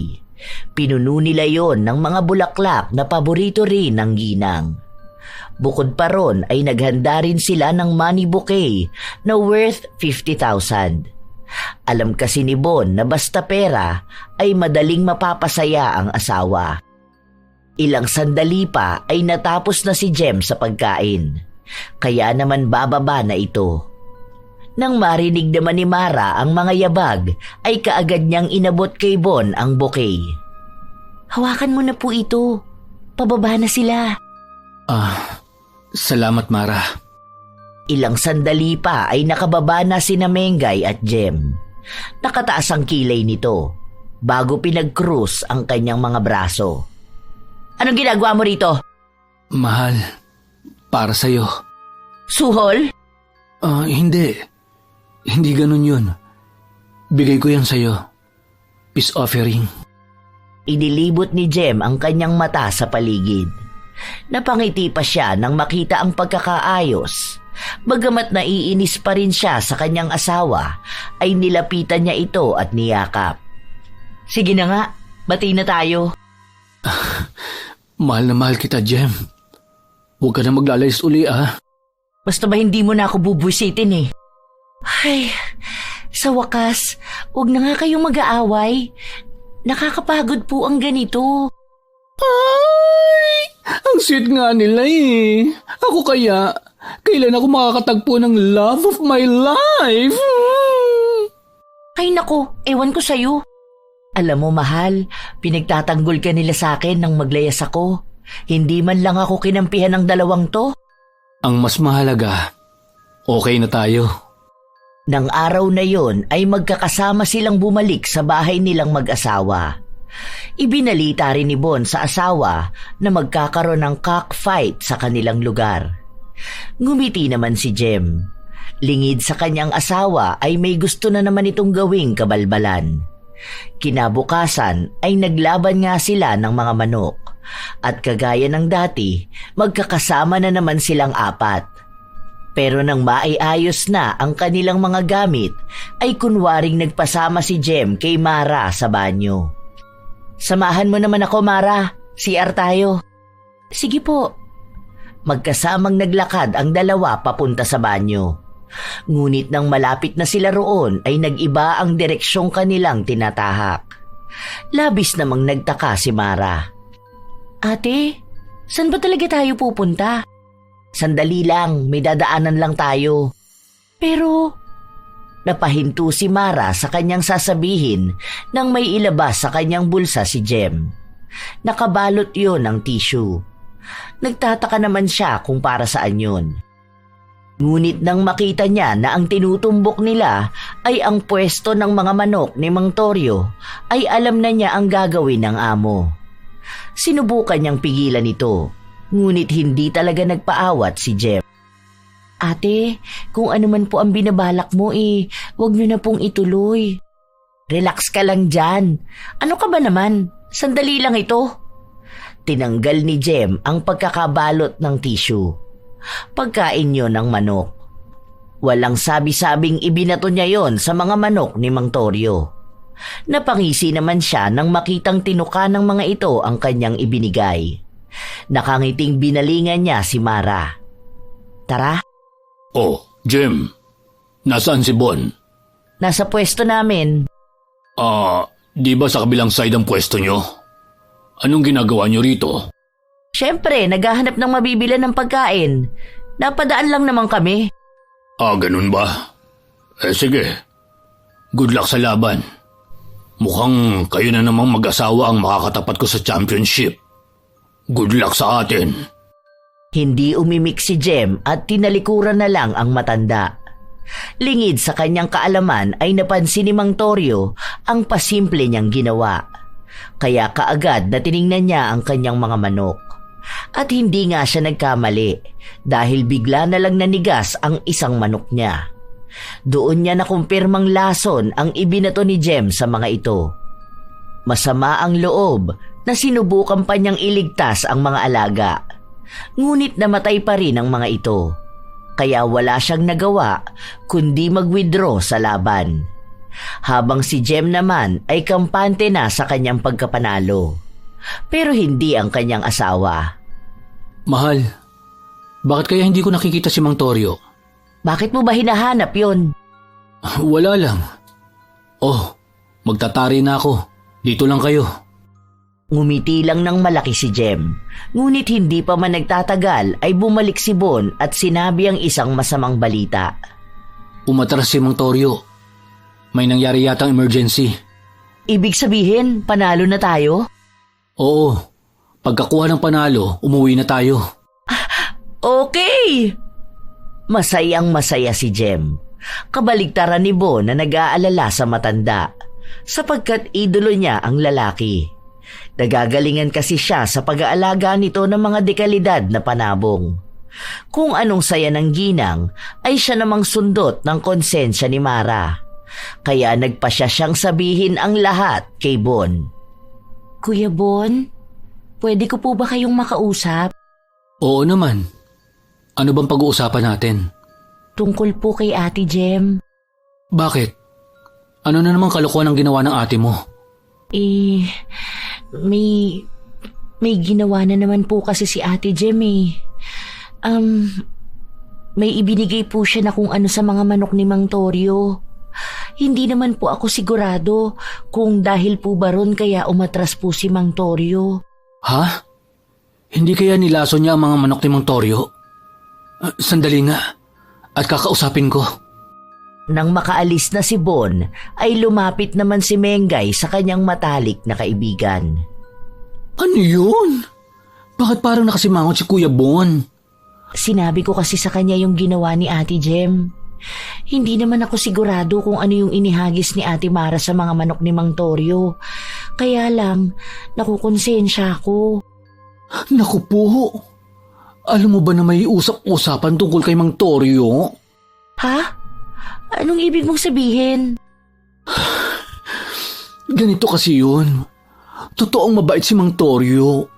Pinuno nila yon ng mga bulaklak na paborito rin ng ginang. Bukod pa ron ay naghanda rin sila ng money bouquet na worth 50,000. Alam kasi ni Bon na basta pera ay madaling mapapasaya ang asawa. Ilang sandali pa ay natapos na si Jem sa pagkain. Kaya naman bababa na ito. Nang marinig naman ni Mara ang mga yabag, ay kaagad niyang inabot kay Bon ang bouquet. Hawakan mo na po ito. Pababa na sila. Salamat, Mara. Ilang sandali pa ay nakababa na sina Mengay at Jem. Nakataas ang kilay nito bago pinag-cruise ang kanyang mga braso. Anong ginagawa mo rito? Mahal, para sa'yo. Suhol? Hindi. Hindi ganun yun. Bigay ko yan sa'yo. Peace offering. Inilibot ni Jem ang kanyang mata sa paligid. Napangiti pa siya nang makita ang pagkakaayos. Bagamat naiinis pa rin siya sa kanyang asawa, ay nilapitan niya ito at niyakap. Sige na nga, bati na tayo. Mahal na mahal kita, Jem. Huwag ka na maglalayas uli, Basta ba hindi mo na ako bubusitin eh. Ay, sa wakas, huwag na nga kayong mag-aaway. Nakakapagod po ang ganito. Ay, ang sweet nga nila eh. Ako kaya, kailan ako makakatagpo ng love of my life? Ay nako, ewan ko sa'yo. Alam mo mahal, pinagtatanggol ka nila sa akin nang maglayas ako. Hindi man lang ako kinampihan ng dalawang to. Ang mas mahalaga, okay na tayo. Nang araw na yon ay magkakasama silang bumalik sa bahay nilang mag-asawa. Ibinalita rin ni Bon sa asawa na magkakaroon ng cockfight sa kanilang lugar. Ngumiti naman si Jem. Lingid sa kanyang asawa ay may gusto na naman itong gawing kabalbalan. Kinabukasan ay naglaban nga sila ng mga manok at kagaya ng dati, magkakasama na naman silang apat. Pero nang maiayos na ang kanilang mga gamit, ay kunwaring nagpasama si Jem kay Mara sa banyo. Samahan mo naman ako, Mara. CR tayo. Sige po. Magkasamang naglakad ang dalawa papunta sa banyo. Ngunit nang malapit na sila roon ay nag-iba ang direksyong kanilang tinatahak. Labis namang nagtaka si Mara. Ate, saan ba talaga tayo pupunta? Sandali lang, may dadaanan lang tayo. Pero, napahinto si Mara sa kanyang sasabihin nang may ilabas sa kanyang bulsa si Jem. Nakabalot yon ng tissue. Nagtataka naman siya kung para saan yun. Ngunit nang makita niya na ang tinutumbok nila ay ang pwesto ng mga manok ni Mang Toryo, ay alam na niya ang gagawin ng amo. Sinubukan niyang pigilan ito, ngunit hindi talaga nagpaawat si Jem. Ate, kung ano man po ang binabalak mo wag niyo na pong ituloy. Relax ka lang dyan. Ano ka ba naman? Sandali lang ito. Tinanggal ni Jem ang pagkakabalot ng tissue. Pagkain yon ng manok. Walang sabi-sabing ibinato niya yon sa mga manok ni Mang Toryo. Napangisi naman siya nang makitang tinuka ng mga ito ang kanyang ibinigay. Nakangiting binalingan niya si Mara. Tara. Oh, Jem. Nasaan si Bon? Nasa pwesto namin. Di ba sa kabilang side ang pwesto nyo? Anong ginagawa nyo rito? Siyempre, naghahanap ng mabibilan ng pagkain. Napadaan lang naman kami. Ganun ba? Sige. Good luck sa laban. Mukhang kayo na namang mag-asawa ang makakatapat ko sa championship. Good luck sa atin. Hindi umimik si Jem at tinalikuran na lang ang matanda. Lingid sa kanyang kaalaman ay napansin ni Mang Toryo ang pasimple niyang ginawa. Kaya kaagad na tiningnan niya ang kanyang mga manok. At hindi nga siya nagkamali dahil bigla na lang nanigas ang isang manok niya. Doon niya nakumpirmang lason ang ibinato ni Jem sa mga ito. Masama ang loob na sinubukan pa niyang iligtas ang mga alaga. Ngunit namatay pa rin ang mga ito. Kaya wala siyang nagawa kundi mag-withdraw sa laban. Habang si Jem naman ay kampante na sa kanyang pagkapanalo. Pero hindi ang kanyang asawa. Mahal, bakit kaya hindi ko nakikita si Mang Toryo? Bakit mo ba hinahanap yon? Wala lang. Oh, magtatari na ako. Dito lang kayo. Ngumiti lang ng malaki si Jem. Ngunit hindi pa man nagtatagal ay bumalik si Bon at sinabi ang isang masamang balita. Umatras si Mang Toryo. May nangyari yatang emergency. Ibig sabihin, panalo na tayo? Oo. Pagkakuha ng panalo, umuwi na tayo. Okay! Masayang masaya si Jem. Kabaligtaran ni Bon na nag-aalala sa matanda sapagkat idolo niya ang lalaki. Nagagalingan kasi siya sa pag-aalaga nito ng mga dekalidad na panabong. Kung anong saya ng ginang ay siya namang sundot ng konsensya ni Mara. Kaya nagpasya siyang sabihin ang lahat kay Bon. Kuya Bon, pwede ko po ba kayong makausap? Oo naman. Ano bang pag-uusapan natin? Tungkol po kay Ate Jem. Bakit? Ano na namang kalokohan ang ginawa ng ate mo? May ginawa na naman po kasi si Ate Jem may ibinigay po siya na kung ano sa mga manok ni Mang Toryo. Hindi naman po ako sigurado kung dahil po ba ron kaya umatras po si Mang Toryo. Ha? Hindi kaya nilaso niya ang mga manok ni Mang Toryo? Sandali nga. At kakausapin ko. Nang makaalis na si Bon, ay lumapit naman si Mengay sa kanyang matalik na kaibigan. Ano yun? Bakit parang nakasimangot si Kuya Bon? Sinabi ko kasi sa kanya yung ginawa ni Ate Jem. Hindi naman ako sigurado kung ano yung inihagis ni Ate Mara sa mga manok ni Mang Toryo. Kaya lang, nakukonsensya ako. Naku po. Alam mo ba na may usap-usapan tungkol kay Mang Toryo? Ha? Anong ibig mong sabihin? Ganito kasi yun. Totoong mabait si Mang Toryo.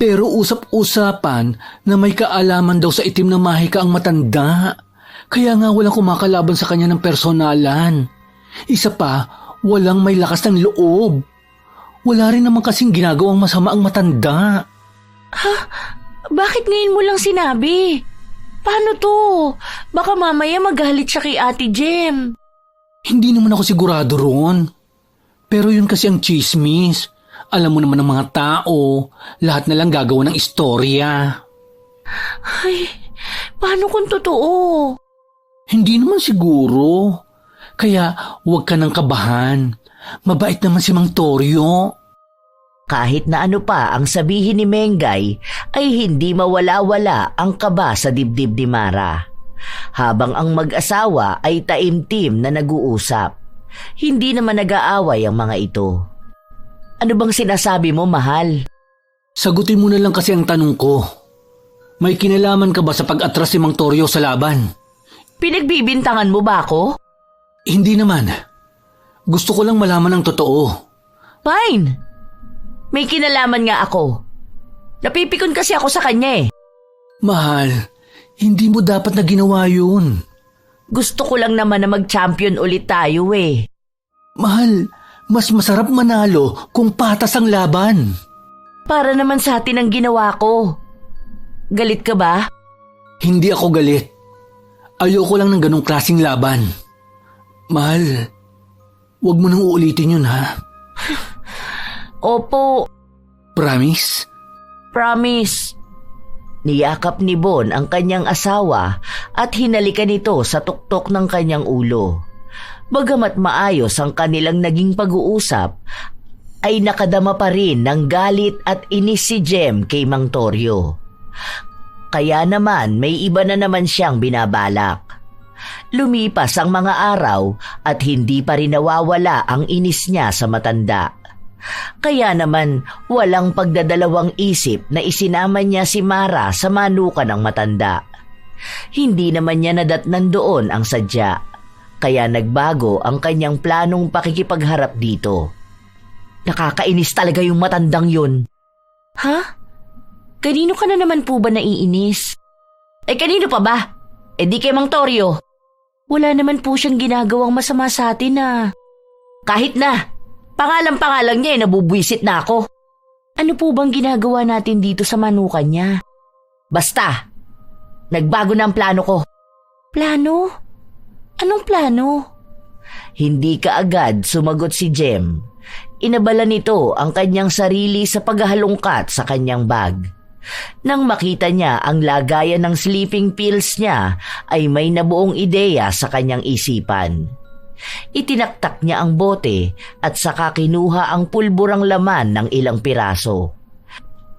Pero usap-usapan na may kaalaman daw sa itim na mahika ang matanda. Kaya nga walang kumakalaban sa kanya ng personalan. Isa pa, walang may lakas ng loob. Wala rin naman kasing ginagawang masama ang matanda. Ha? Bakit ngayon mo lang sinabi? Paano to? Baka mamaya magalit siya kay Ate Jem. Hindi naman ako sigurado ron. Pero yun kasi ang chismis. Alam mo naman ng mga tao, lahat na lang gagawa ng istorya. Ay, Paano kung totoo? Hindi naman siguro. Kaya huwag ka nang kabahan. Mabait naman si Mang Toryo. Kahit na ano pa ang sabihin ni Mengay, ay hindi mawala-wala ang kaba sa dibdib ni Mara. Habang ang mag-asawa ay taimtim na nag-uusap. Hindi naman nag-aaway ang mga ito. Ano bang sinasabi mo, mahal? Sagutin mo na lang kasi ang tanong ko. May kinalaman ka ba sa pag-atras ni Mang Toryo sa laban? Pinagbibintangan mo ba ako? Hindi naman. Gusto ko lang malaman ang totoo. Fine. May kinalaman nga ako. Napipikon kasi ako sa kanya eh. Mahal, hindi mo dapat na ginawa yun. Gusto ko lang naman na mag-champion ulit tayo eh. Mahal, mas masarap manalo kung patas ang laban. Para naman sa atin ang ginawa ko. Galit ka ba? Hindi ako galit. Ayoko lang ng ganong klaseng laban. Mahal, wag mo nang uulitin yun ha. Opo. Promise? Promise. Niyakap ni Bon ang kanyang asawa at hinalikan ito sa tuktok ng kanyang ulo. Bagamat maayos ang kanilang naging pag-uusap, ay nakadama pa rin ng galit at inis si Jem kay Mang Toryo. Kaya naman may iba na naman siyang binabalak. Lumipas ang mga araw at hindi pa rin nawawala ang inis niya sa matanda. Kaya naman walang pagdadalawang isip na isinama niya si Mara sa manukan ng matanda. Hindi naman niya nadatnan doon ang sadya, kaya nagbago ang kanyang planong pakikipagharap dito. Nakakainis talaga yung matandang yun. Ha? Kanino ka na naman po ba naiinis? Kanino pa ba? Di kay Mang Toryo. Wala naman po siyang ginagawang masama sa atin Kahit na. Pangalang-pangalang niya nabubwisit na ako. Ano po bang ginagawa natin dito sa manukan niya? Basta, nagbago na ang plano ko. Plano? Anong plano? Hindi kaagad sumagot si Jem. Inabala nito ang kanyang sarili sa paghahalungkat sa kanyang bag. Nang makita niya ang lagayan ng sleeping pills niya, ay may nabuong ideya sa kanyang isipan. Itinaktak niya ang bote at saka kinuha ang pulburang laman ng ilang piraso.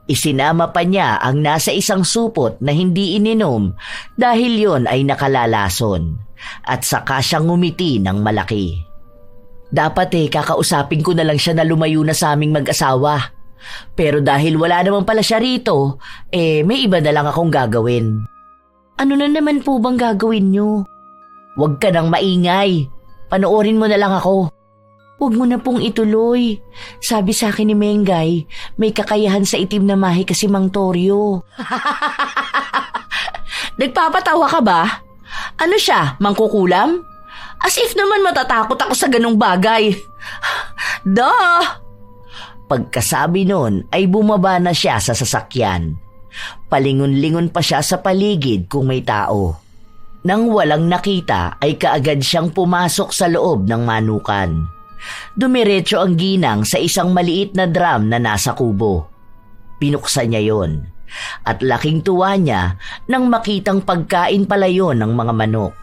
Isinama pa niya ang nasa isang supot na hindi ininom dahil yon ay nakalalason, at saka siyang ngumiti ng malaki. Dapat kakausapin ko na lang siya na lumayo na sa aming mag-asawa. Pero dahil wala naman pala siya rito, may iba na lang akong gagawin. Ano na naman po bang gagawin niyo? Huwag ka nang maingay. Panoorin mo na lang ako. Huwag mo na pong ituloy. Sabi sa akin ni Mengay, may kakayahan sa itim na mahi kasi Mang Toryo. Nagpapatawa ka ba? Ano siya, mangkukulam? As if naman matatakot ako sa ganong bagay. Duh! Pagkasabi nun ay bumaba na siya sa sasakyan. Palingon-lingon pa siya sa paligid kung may tao. Nang walang nakita ay kaagad siyang pumasok sa loob ng manukan. Dumiretso ang ginang sa isang maliit na drum na nasa kubo. Pinuksan niya yon at laking tuwa niya nang makitang pagkain pala yon ng mga manok.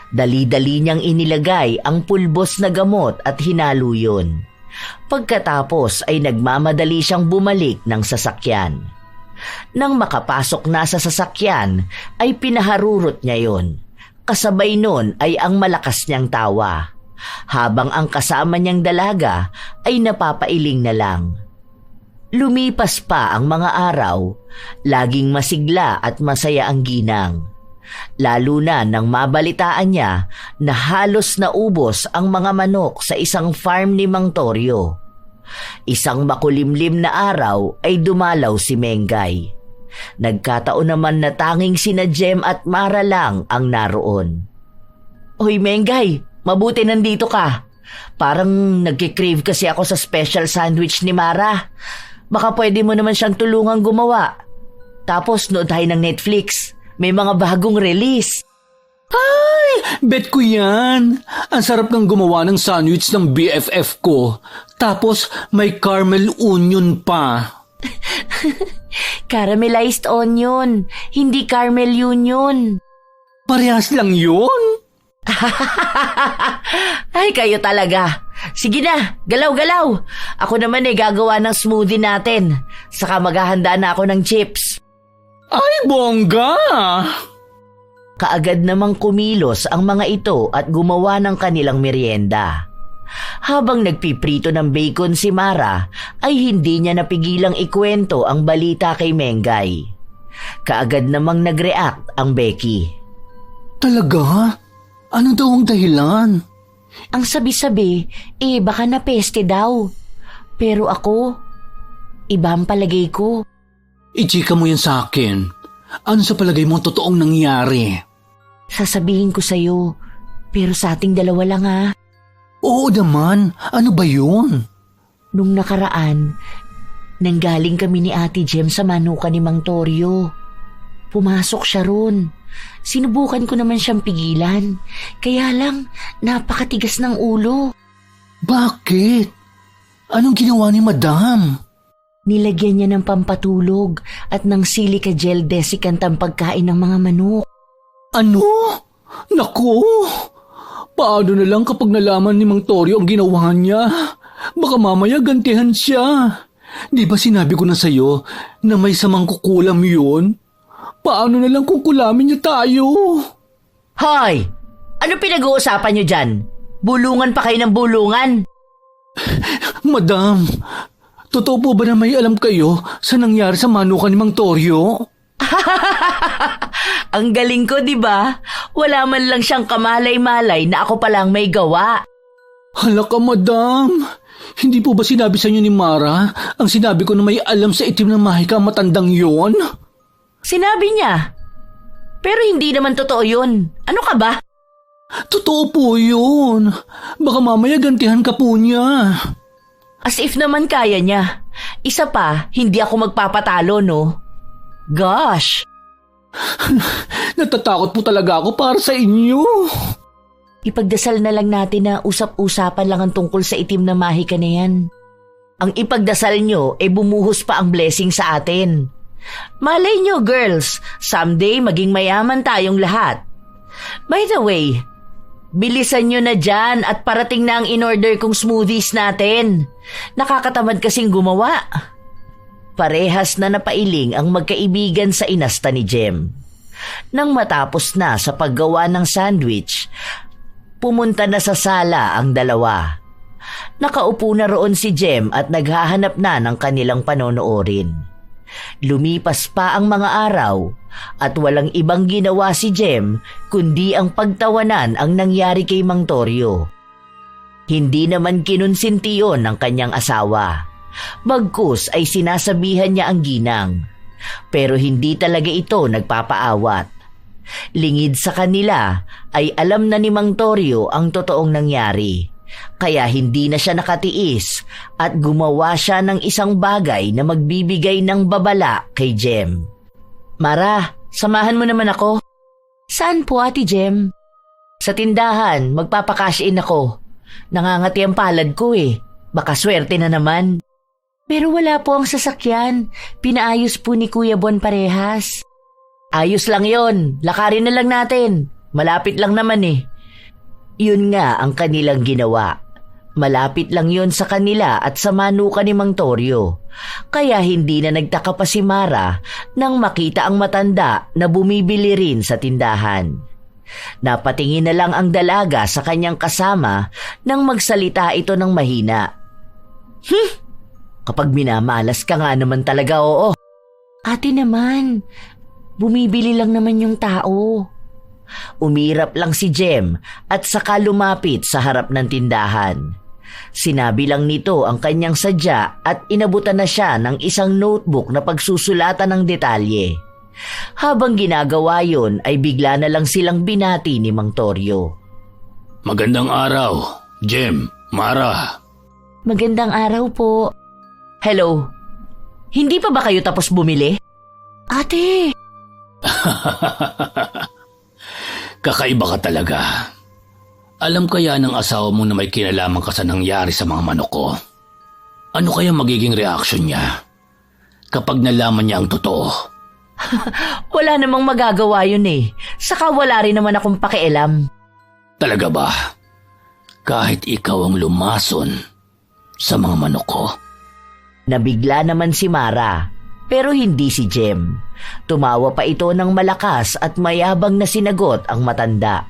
Dali-dali niyang inilagay ang pulbos na gamot at hinalo yun. Pagkatapos ay nagmamadali siyang bumalik ng sasakyan. Nang makapasok na sa sasakyan ay pinaharurot niya yon. Kasabay nun ay ang malakas niyang tawa, habang ang kasama niyang dalaga ay napapailing na lang. Lumipas pa ang mga araw, laging masigla at masaya ang ginang. Lalo na nang mabalitaan niya na halos naubos ang mga manok sa isang farm ni Mang Toryo. Isang makulimlim na araw ay dumalaw si Mengay. Nagkataon naman na tanging sina Jem at Mara lang ang naroon. Hoy Mengay, mabuti nandito ka. Parang nagkikrave kasi ako sa special sandwich ni Mara. Baka pwede mo naman siyang tulungang gumawa. Tapos nood tayo ng Netflix. May mga bagong release. Ay, bet ko yan. Ang sarap ng gumawa ng sandwich ng BFF ko. Tapos may caramel onion pa. Caramelized onion, hindi caramel union. Parehas lang yun. Ay, kayo talaga. Sige na, galaw-galaw. Ako naman gagawa ng smoothie natin. Saka maghahanda na ako ng chips. Ay, bongga! Kaagad namang kumilos ang mga ito at gumawa ng kanilang merienda. Habang nagpiprito ng bacon si Mara, ay hindi niya napigilang ikwento ang balita kay Mengay. Kaagad namang nag-react ang Becky. Talaga? Ano daw ang dahilan? Ang sabi-sabi, baka napeste daw. Pero ako, iba ang palagay ko. Ichika mo yan sa akin. Ano sa palagay mo totoong nangyari? Sasabihin ko sa'yo, pero sa ating dalawa lang ha. Oo naman, ano ba yun? Nung nakaraan, nanggaling kami ni Ate Jem sa manukan ni Mang Torio. Pumasok siya ron. Sinubukan ko naman siyang pigilan. Kaya lang, napakatigas ng ulo. Bakit? Anong ginawa ni Madam? Nilagyan niya ng pampatulog at ng silica gel desiccant ang pagkain ng mga manok. Ano? Naku! Paano na lang kapag nalaman ni Mang Torio ang ginawa niya? Baka mamaya gantihan siya. Di ba sinabi ko na sa'yo na may samang kukulam yun? Paano na lang kung kulamin niya tayo? Hoy! Ano pinag-uusapan niyo dyan? Bulungan pa kayo ng bulungan? Madam, totoo po ba na may alam kayo sa nangyari sa manukan ni Mang Torio? Ang galing ko, di ba? Wala man lang siyang kamalay-malay na ako palang may gawa. Hala ka, Madam. Hindi po ba sinabi sa inyo ni Mara ang sinabi ko na may alam sa itim na mahika matandang yon? Sinabi niya. Pero hindi naman totoo yun. Ano ka ba? Totoo po yun. Baka mamaya gantihan ka po niya. As if naman kaya niya. Isa pa, hindi ako magpapatalo, no? Gosh! Natatakot po talaga ako para sa inyo. Ipagdasal na lang natin na usap-usapan lang ang tungkol sa itim na mahika na yan. Ang ipagdasal nyo bumuhos pa ang blessing sa atin. Malay nyo, girls, someday maging mayaman tayong lahat. By the way, bilisan nyo na dyan at parating na ang in-order kong smoothies natin. Nakakatamad kasing gumawa. Parehas na napailing ang magkaibigan sa inasta ni Jem. Nang matapos na sa paggawa ng sandwich, pumunta na sa sala ang dalawa. Nakaupo na roon si Jem at naghahanap na ng kanilang panonoorin. Lumipas pa ang mga araw at walang ibang ginawa si Jem kundi ang pagtawanan ang nangyari kay Mang Torio. Hindi naman kinonsinti yon ng kanyang asawa. Bagkus ay sinasabihan niya ang ginang. Pero hindi talaga ito nagpapaawat. Lingid sa kanila ay alam na ni Mang Torio ang totoong nangyari. Kaya hindi na siya nakatiis at gumawa siya ng isang bagay na magbibigay ng babala kay Jem. Mara, samahan mo naman ako. Saan po, Ate Jem? Sa tindahan, magpapakash in ako. Nangangati ang palad ko Baka swerte na naman. Pero wala po ang sasakyan. Pinaayos po ni Kuya Bon parehas. Ayos lang yon. Lakarin na lang natin. Malapit lang naman Yun nga ang kanilang ginawa. Malapit lang yon sa kanila at sa manukan ni Mang Torio. Kaya hindi na nagtaka pa si Mara nang makita ang matanda na bumibili rin sa tindahan. Napatingin na lang ang dalaga sa kanyang kasama nang magsalita ito ng mahina. Kapag minamalas ka nga naman talaga, oo. Ate naman, bumibili lang naman yung tao. Umirap lang si Jem at saka lumapit sa harap ng tindahan. Sinabi lang nito ang kanyang sadya at inabutan na siya ng isang notebook na pagsusulatan ng detalye. Habang ginagawa yon ay bigla na lang silang binati ni Mang Torio. Magandang araw, Jem, Mara. Magandang araw po. Hello, hindi pa ba kayo tapos bumili? Ate! Kakaiba ka talaga. Alam kaya ng asawa mo na may kinalaman ka sa nangyari sa mga manok ko? Ano kaya magiging reaksyon niya? kapag nalaman niya ang totoo. Wala namang magagawa yun eh. Saka wala rin naman akong pakialam. Talaga ba? Kahit ikaw ang lumason sa mga manok ko? Nabigla naman si Mara, pero hindi si Jem. Tumawa pa ito ng malakas at mayabang na sinagot ang matanda.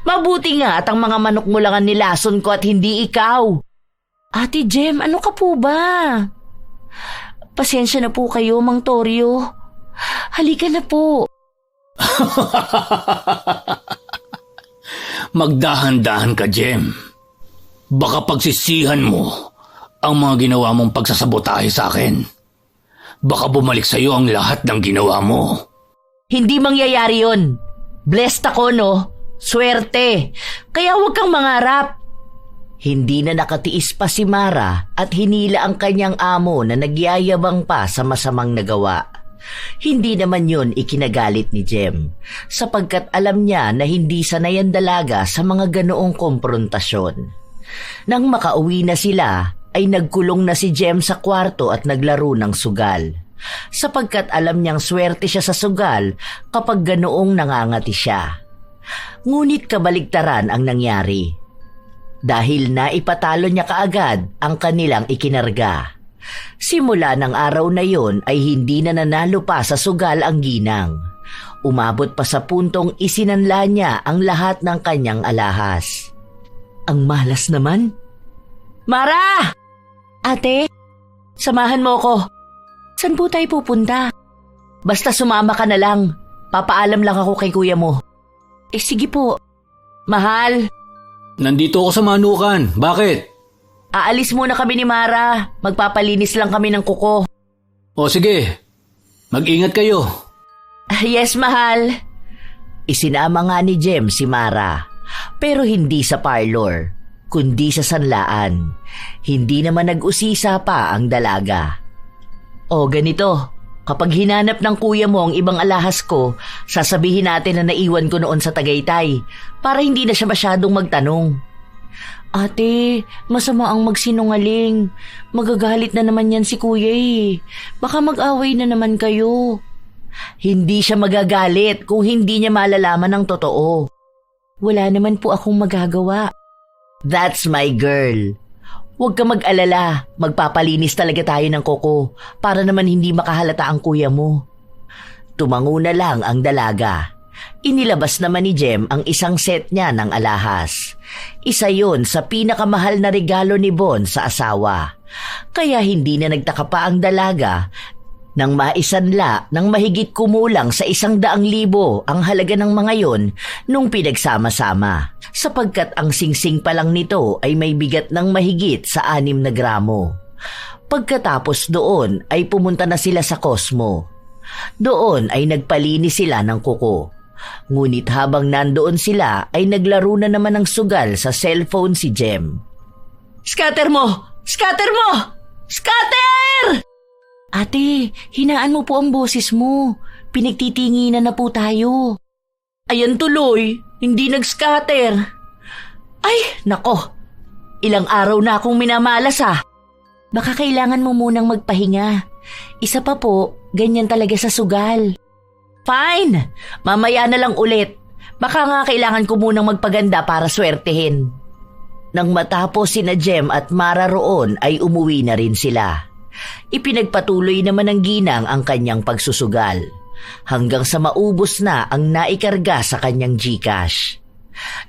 Mabuti nga at ang mga manok mo lang ang nilason ko at hindi ikaw. Ate Jem, ano ka po ba? Pasensya na po kayo, Mang Toryo. Halika na po. Magdahan-dahan ka, Jem. Baka pagsisihan mo ang mga ginawa mong pagsasabotahe sa akin. Baka bumalik sa iyo ang lahat ng ginawa mo. Hindi mangyayari yun. Blessed ako, no? Swerte. Kaya huwag kang mangarap. Hindi na nakatiis pa si Mara at hinila ang kanyang amo na nagyayabang pa sa masamang nagawa. Hindi naman yun ikinagalit ni Jem, sapagkat alam niya na hindi sanay ang dalaga sa mga ganoong komprontasyon. Nang makauwi na sila, ay nagkulong na si Jem sa kwarto at naglaro ng sugal, sapagkat alam niyang swerte siya sa sugal kapag ganoong nangangati siya. Ngunit kabaligtaran ang nangyari. Dahil naipatalo niya kaagad ang kanilang ikinarga. Simula ng araw na yon ay hindi na nanalo pa sa sugal ang ginang. Umabot pa sa puntong isinanla niya ang lahat ng kanyang alahas. Ang malas naman. Mara! Ate, samahan mo ko. Saan po tayo pupunta? Basta sumama ka na lang. Papaalam lang ako kay kuya mo. Sige po. Mahal. Nandito ako sa manukan. Bakit? Aalis muna kami ni Mara. Magpapalinis lang kami ng kuko. O sige, mag-ingat kayo. Yes, mahal. Isinama nga ni Jem si Mara. Pero hindi sa parlor, kundi sa sanlaan. Hindi naman nag-usisa pa ang dalaga. O ganito, kapag hinanap ng kuya mo ang ibang alahas ko, sasabihin natin na naiwan ko noon sa Tagaytay para hindi na siya masyadong magtanong. Ate, masama ang magsinungaling. Magagalit na naman yan si kuya eh. Baka mag-away na naman kayo. Hindi siya magagalit kung hindi niya malalaman ang totoo. Wala naman po akong magagawa. That's my girl. Huwag ka mag-alala, magpapalinis talaga tayo ng kuko para naman hindi makahalata ang kuya mo. Tumango na lang ang dalaga. Inilabas naman ni Jem ang isang set niya ng alahas. Isa yon sa pinakamahal na regalo ni Bon sa asawa. Kaya hindi na nagtaka pa ang dalaga nang maisanla ng mahigit kumulang sa 100,000 ang halaga ng mga yon nung pinagsama-sama, sapagkat ang singsing pa lang nito ay may bigat ng mahigit sa 6 na gramo. Pagkatapos doon ay pumunta na sila sa Cosmo. Doon ay nagpalinis sila ng kuko. Ngunit habang nandoon sila ay naglaro na naman ng sugal sa cellphone si Jem. Scatter mo! Scatter mo! Scatter! Ate, hinaan mo po ang boses mo. Pinagtitinginan na po tayo. Ayan tuloy, hindi nag-scatter. Ay, nako. Ilang araw na akong minamalas ha. Baka kailangan mo munang magpahinga. Isa pa po, ganyan talaga sa sugal. Fine, mamaya na lang ulit. Baka nga kailangan ko munang magpaganda para swertehin. Nang matapos sina Jem at Mara roon ay umuwi na rin sila. Ipinagpatuloy naman ng ginang ang kanyang pagsusugal hanggang sa maubos na ang naikarga sa kanyang GCash.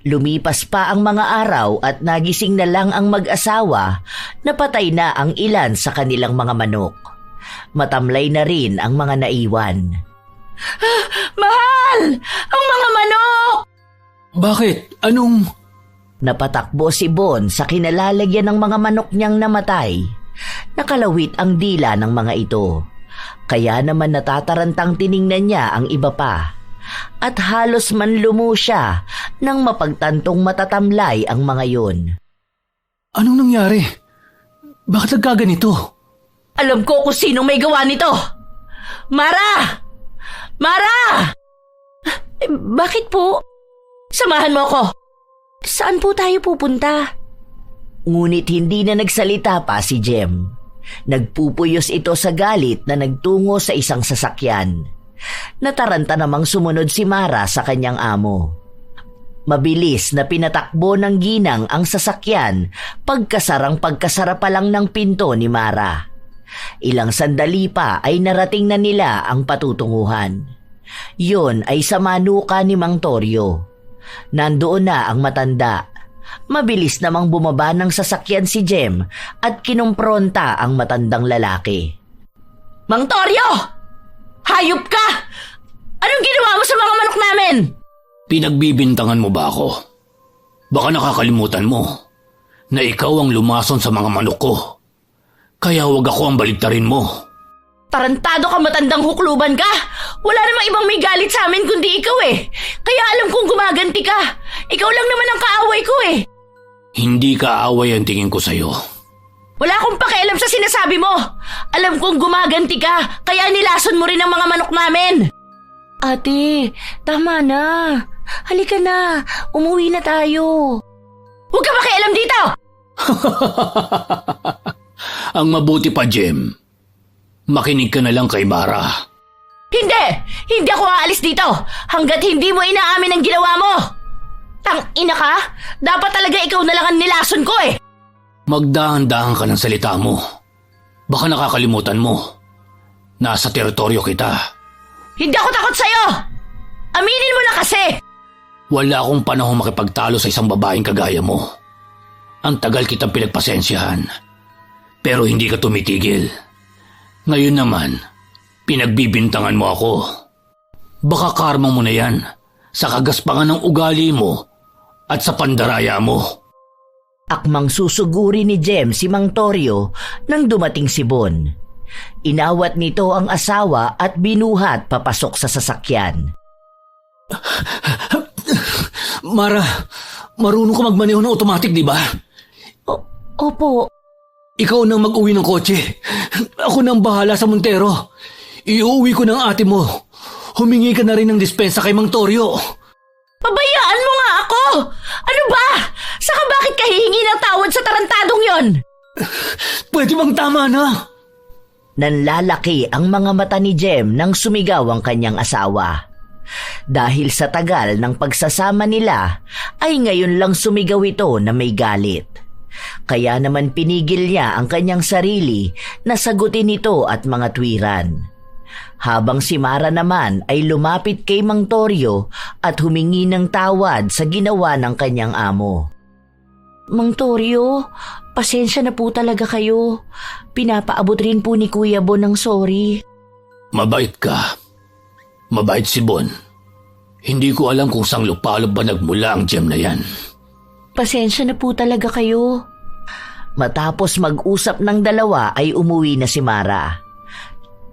Lumipas pa ang mga araw at nagising na lang ang mag-asawa na patay na ang ilan sa kanilang mga manok. Matamlay na rin ang mga naiwan. Mahal! Ang mga manok! Bakit? Anong... Napatakbo si Bon sa kinalalagyan ng mga manok niyang namatay. Nakalawit ang dila ng mga ito. Kaya naman natatarantang tiningnan niya ang iba pa. At halos manlumo siya nang mapagtantong matatamlay ang mga yon. Anong nangyari? Bakit nagkaganito? Alam ko kung sino may gawa nito! Mara! Mara! Bakit po? Samahan mo ako. Saan po tayo pupunta? Ngunit hindi na nagsalita pa si Jem. Nagpupuyos ito sa galit na nagtungo sa isang sasakyan. Nataranta namang sumunod si Mara sa kanyang amo. Mabilis na pinatakbo ng ginang ang sasakyan pagkasara pa lang ng pinto ni Mara. Ilang sandali pa ay narating na nila ang patutunguhan. Yun ay sa manuka ni Mang Toryo. Nandoon na ang matanda. Mabilis namang bumaba ng sasakyan si Jem at kinumpronta ang matandang lalaki. Mang Toryo! Hayop ka! Anong ginawa mo sa mga manok namin? Pinagbibintangan mo ba ako? Baka nakakalimutan mo na ikaw ang lumason sa mga manok ko. Kaya wag ako ang baligtarin mo. Tarantado ka, matandang hukluban ka! Wala namang ibang may galit sa amin kundi ikaw eh. Kaya alam kong gumaganti ka. Ikaw lang naman ang kaaway ko eh. Hindi kaaway ang tingin ko sa'yo. Wala akong pakialam sa sinasabi mo. Alam kong gumaganti ka, kaya nilason mo rin ang mga manok namin. Ate, tama na. Halika na, umuwi na tayo. Huwag ka makialam dito! Ang mabuti pa, Jem. Makinig ka na lang kay Mara. Hindi! Hindi ako aalis dito hanggat hindi mo inaamin ang ginawa mo! Tang-ina ka? Dapat talaga ikaw na lang ang nilason ko eh! Magdahan-dahan ka ng salita mo. Baka nakakalimutan mo. Nasa teritoryo kita. Hindi ako takot sa'yo! Aminin mo na kasi! Wala akong panahon makipagtalo sa isang babaeng kagaya mo. Ang tagal kitang pinagpasensyahan. Pero hindi ka tumitigil. Ngayon naman, pinagbibintangan mo ako. Baka karma mo na yan sa kagaspangan ng ugali mo at sa pandaraya mo. Akmang susuguri ni Jem si Mang Toryo nang dumating si Bon. Inawat nito ang asawa at binuhat papasok sa sasakyan. Mara, marunong ka magmaneho ng automatic, di ba? Opo. Ikaw nang mag-uwi ng kotse. Ako nang bahala sa Montero. Iuwi ko ng ate mo. Humingi ka na rin ng dispensa kay Mang Toryo. Pabayaan mo nga ako! Ano ba? Saka bakit ka hihingi ng tawad sa tarantadong yon? Pwede bang tama na? Nanlalaki ang mga mata ni Jem nang sumigaw ang kanyang asawa. Dahil sa tagal ng pagsasama nila, ay ngayon lang sumigaw ito na may galit. Kaya naman pinigil niya ang kanyang sarili na sagutin ito at mga tuwiran. Habang si Mara naman ay lumapit kay Mang Toryo at humingi ng tawad sa ginawa ng kanyang amo. Mang Toryo, pasensya na po talaga kayo. Pinapaabot rin po ni Kuya Bon ng sorry. Mabait ka. Mabait si Bon. Hindi ko alam kung sang lupalop ba nagmula ang Jem na yan. Pasensya na po talaga kayo. Matapos mag-usap ng dalawa ay umuwi na si Mara.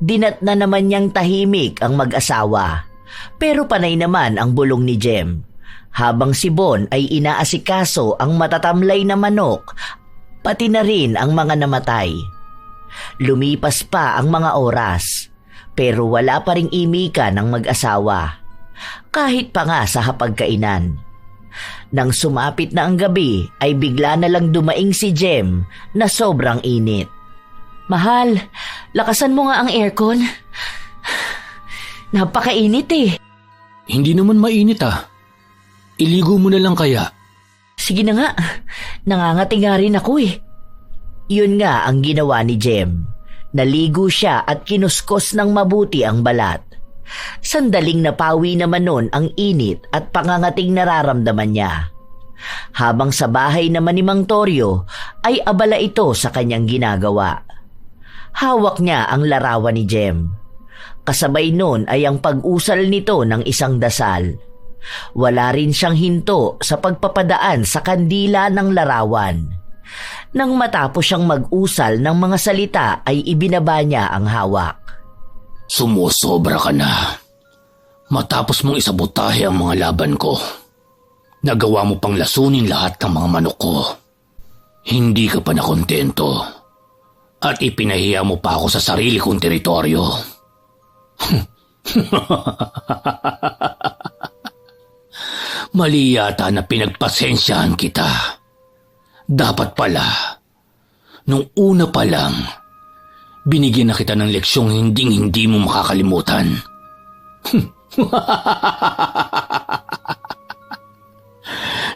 Dinat na naman niyang tahimik ang mag-asawa. Pero panay naman ang bulong ni Jem. Habang si Bon ay inaasikaso ang matatamlay na manok, pati na rin ang mga namatay. Lumipas pa ang mga oras, pero wala pa ring imika ng mag-asawa. Kahit pa nga sa hapagkainan. Nang sumapit na ang gabi ay bigla na lang dumaing si Jem na sobrang init. Mahal, lakasan mo nga ang aircon. Napakainit eh. Hindi naman mainit ah. Iligo mo na lang kaya. Sige na nga, nangangati nga rin ako eh. Yun nga ang ginawa ni Jem. Naligo siya at kinuskos ng mabuti ang balat. Sandaling napawi naman nun ang init at pangangating nararamdaman niya. Habang sa bahay naman ni Mang Toryo ay abala ito sa kanyang ginagawa. Hawak niya ang larawan ni Jem. Kasabay nun ay ang pag-usal nito ng isang dasal. Wala rin siyang hinto sa pagpapadaan sa kandila ng larawan. Nang matapos siyang mag-usal ng mga salita ay ibinaba niya ang hawak. Sumusobra ka na. Matapos mong isabotahe ang mga laban ko, nagawa mo pang lasunin lahat ng mga manok ko. Hindi ka pa nakontento at ipinahiya mo pa ako sa sarili kong teritoryo. Mali yata na pinagpasensyahan kita. Dapat pala, nung una pa lang, Binigyan na kita ng leksyong hindi mo makakalimutan.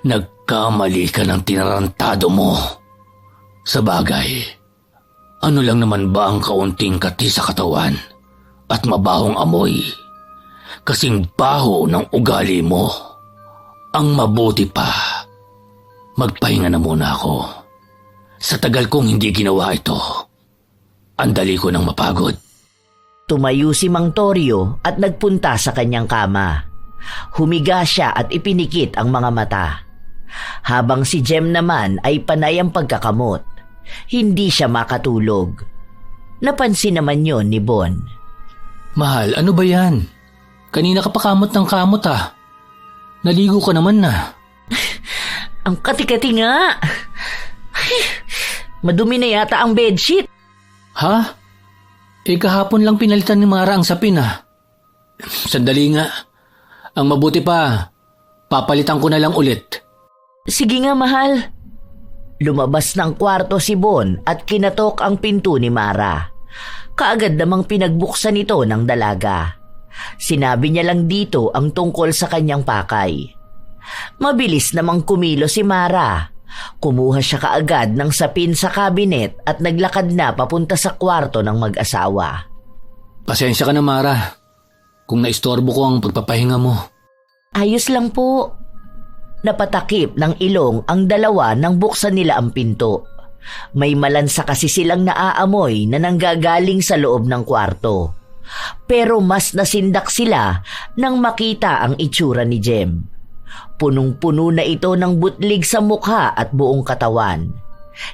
Nagkamali ka ng tinarantado mo. Sa bagay, ano lang naman ba ang kaunting kati sa katawan at mabahong amoy? Kasing baho ng ugali mo. Ang mabuti pa, magpahinga na muna ako. Sa tagal kong hindi ginawa ito, ang dali ko nang mapagod. Tumayo si Mang Torio at nagpunta sa kanyang kama. Humiga siya at ipinikit ang mga mata. Habang si Jem naman ay panay ang pagkakamot. Hindi siya makatulog. Napansin naman yon ni Bon. Mahal, ano ba yan? Kanina ka pa kamot ng kamot ah. Naligo ka naman na. Ang kati-kati nga. Madumi na yata ang bedsheet. Ha? Kahapon lang pinalitan ni Mara ang sapin ah. Sandali nga. Ang mabuti pa, papalitan ko na lang ulit. Sige nga, mahal. Lumabas ng kwarto si Bon at kinatok ang pinto ni Mara. Kaagad namang pinagbuksan ito ng dalaga. Sinabi niya lang dito ang tungkol sa kanyang pakay. Mabilis namang kumilo si Mara. Kumuha siya kaagad ng sapin sa kabinet at naglakad na papunta sa kwarto ng mag-asawa. Pasensya ka na, Mara, kung naistorbo ko ang pagpapahinga mo. Ayos lang po. Napatakip ng ilong ang dalawa nang buksan nila ang pinto. May malansa kasi silang naaamoy na nanggagaling sa loob ng kwarto. Pero mas nasindak sila nang makita ang itsura ni Jem. Punong-puno na ito ng butlig sa mukha at buong katawan.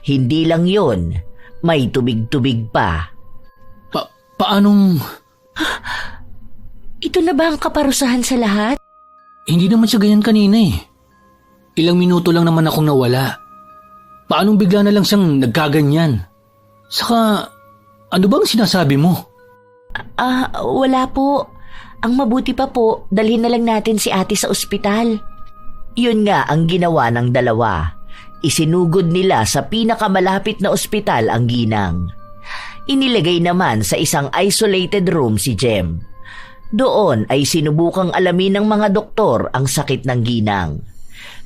Hindi lang yon, may tubig-tubig pa. Paanong... Ito na ba ang kaparusahan sa lahat? Hindi naman siya ganyan kanina eh. Ilang minuto lang naman akong nawala. Paanong bigla na lang siyang nagkaganyan? Saka, ano bang sinasabi mo? Wala po. Ang mabuti pa po, dalhin na lang natin si ate sa ospital. Yun nga ang ginawa ng dalawa. Isinugod nila sa pinakamalapit na ospital ang ginang. Inilagay naman sa isang isolated room si Jem. Doon ay sinubukang alamin ng mga doktor ang sakit ng ginang.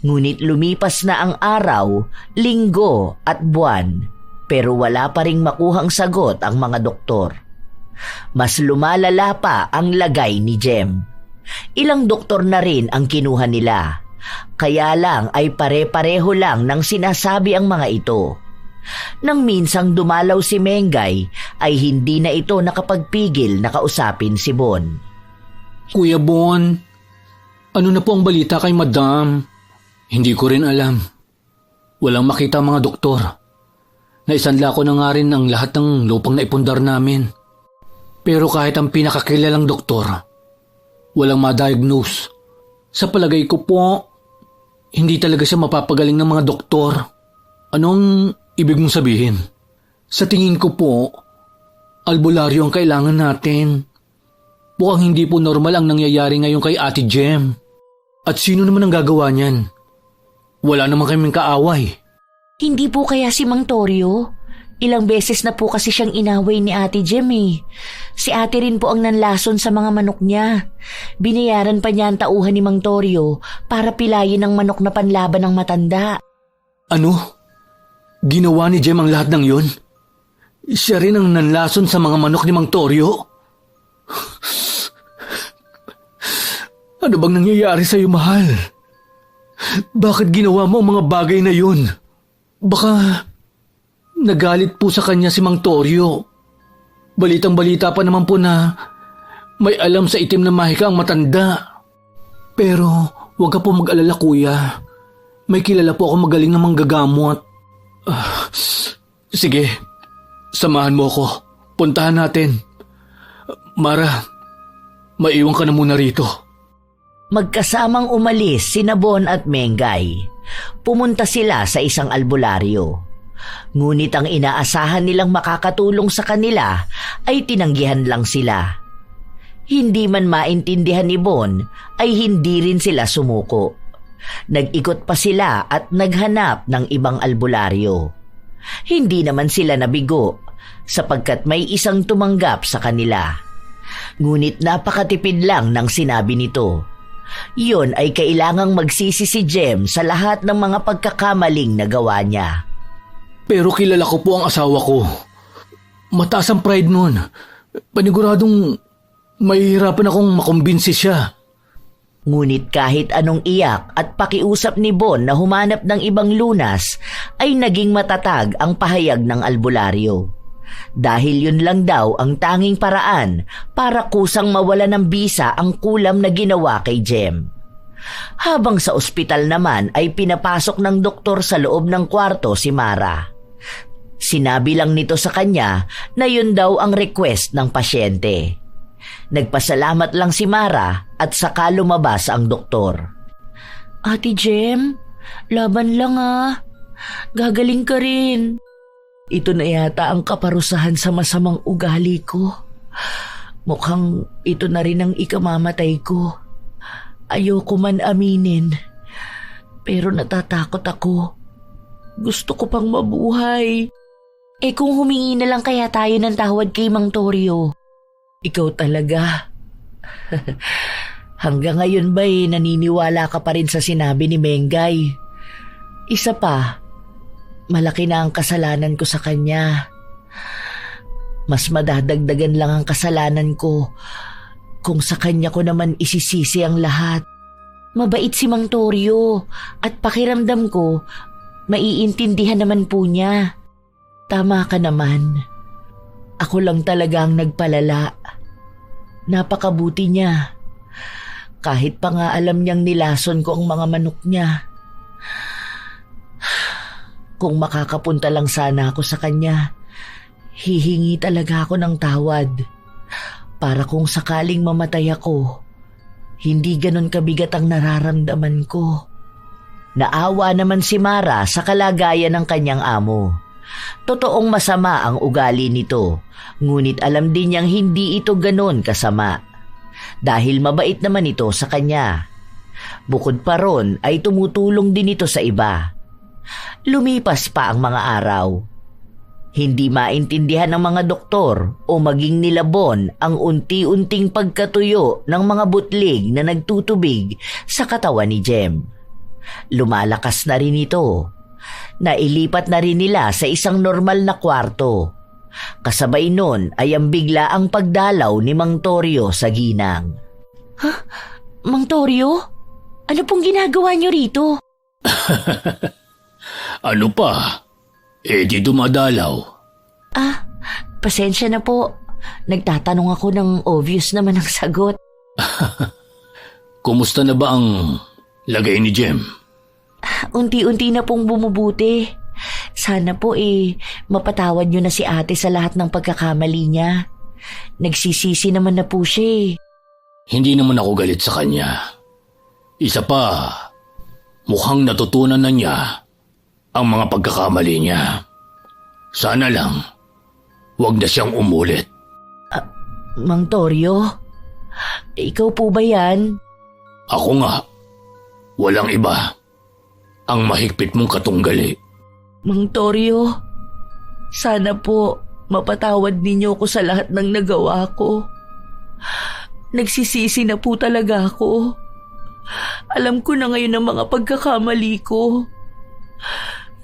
Ngunit lumipas na ang araw, linggo at buwan, pero wala pa ring makuhang sagot ang mga doktor. Mas lumalala pa ang lagay ni Jem. Ilang doktor na rin ang kinuha nila. Kaya lang ay pare-pareho lang ng sinasabi ang mga ito. Nang minsang dumalaw si Mengay, ay hindi na ito nakapagpigil na kausapin si Bon. Kuya Bon, ano na po ang balita kay Madam? Hindi ko rin alam. Walang makita ang mga doktor. Naisanla ko na nga rin ang lahat ng lupang naipundar namin. Pero kahit ang pinakakilalang doktor, walang ma-diagnose. Sa palagay ko po, hindi talaga siya mapapagaling ng mga doktor. Anong ibig mong sabihin? Sa tingin ko po, albularyo ang kailangan natin. Mukhang hindi po normal ang nangyayari ngayon kay Ate Jem. At sino naman ang gagawa niyan? Wala naman kaming kaaway. Hindi po kaya si Mang Torio? Ilang beses na po kasi siyang inaway ni Ate Jem eh. Si ate rin po ang nanlason sa mga manok niya. Binayaran pa niya ang tauhan ni Mang Torio para pilayin ang manok na panlaban ng matanda. Ano? Ginawa ni Jem ang lahat ng yun? Siya rin ang nanlason sa mga manok ni Mang Torio? Ano bang nangyayari sa'yo, mahal? Bakit ginawa mo ang mga bagay na yun? Baka nagalit po sa kanya si Mang Torio. Balitang-balita pa naman po na may alam sa itim na mahika ang matanda. Pero huwag ka po mag-alala, kuya. May kilala po ako magaling na manggagamot. Sige, samahan mo ako. Puntahan natin. Mara, maiwan ka na muna rito. Magkasamang umalis sina Bon at Mengay. Pumunta sila sa isang albularyo. Ngunit ang inaasahan nilang makakatulong sa kanila ay tinanggihan lang sila. Hindi man maintindihan ni Bon ay hindi rin sila sumuko. Nag-ikot pa sila at naghanap ng ibang albularyo. Hindi naman sila nabigo sapagkat may isang tumanggap sa kanila. Ngunit napakatipid lang ng sinabi nito. Iyon ay kailangang magsisi si Jem sa lahat ng mga pagkakamaling nagawa niya. Pero kilala ko po ang asawa ko. Mataas ang pride nun. Paniguradong mahihirapan akong makumbinsi siya. Ngunit kahit anong iyak at pakiusap ni Bon na humanap ng ibang lunas, ay naging matatag ang pahayag ng albularyo. Dahil yun lang daw ang tanging paraan para kusang mawala ng bisa ang kulam na ginawa kay Jem. Habang sa ospital naman ay pinapasok ng doktor sa loob ng kwarto si Mara. Sinabi lang nito sa kanya na yun daw ang request ng pasyente. Nagpasalamat lang si Mara at saka lumabas ang doktor. Ate Jem, laban lang Gagaling ka rin. Ito na yata ang kaparusahan sa masamang ugali ko. Mukhang ito na rin ang ikamamatay ko. Ayoko man aminin. Pero natatakot ako. Gusto ko pang mabuhay. Kung humingi na lang kaya tayo ng tawad kay Mang Torio. Ikaw talaga. Hanggang ngayon ba'y naniniwala ka pa rin sa sinabi ni Mengay? Isa pa, malaki na ang kasalanan ko sa kanya. Mas madadagdagan lang ang kasalanan ko kung sa kanya ko naman isisisi ang lahat. Mabait si Mang Torio at pakiramdam ko, maiintindihan naman po niya. Tama ka naman. Ako lang talaga ang nagpalala. Napakabuti niya. Kahit pa nga alam niyang nilason ko ang mga manok niya. Kung makakapunta lang sana ako sa kanya, hihingi talaga ako ng tawad. Para kung sakaling mamatay ako, hindi ganon kabigat ang nararamdaman ko. Naawa naman si Mara sa kalagayan ng kanyang amo. Totoong masama ang ugali nito, ngunit alam din niyang hindi ito ganon kasama. Dahil mabait naman ito sa kanya. Bukod pa ron ay tumutulong din ito sa iba. Lumipas pa ang mga araw. Hindi maintindihan ng mga doktor o maging nila Bon ang unti-unting pagkatuyo ng mga butlig na nagtutubig sa katawan ni Jem. Lumalakas na rin ito. Nailipat na rin nila sa isang normal na kwarto. Kasabay nun ay ang bigla ang pagdalaw ni Mang Torio sa ginang. Mang Torio? Ano pong ginagawa niyo rito? Ano pa? Di dumadalaw. Pasensya na po. Nagtatanong ako ng obvious naman ang sagot. Kumusta na ba ang lagay ni Jem? Unti-unti na pong bumubuti. Sana po mapatawad niyo na si ate sa lahat ng pagkakamali niya. Nagsisisi naman na po siya. Hindi naman ako galit sa kanya. Isa pa, mukhang natutunan na niya ang mga pagkakamali niya. Sana lang, wag na siyang umulit. Mang Torio, ikaw po ba yan? Ako nga, walang iba. Ang mahigpit mong katunggali. Mang Torio, sana po mapatawad ninyo ko sa lahat ng nagawa ko. Nagsisisi na po talaga ako. Alam ko na ngayon ang mga pagkakamali ko.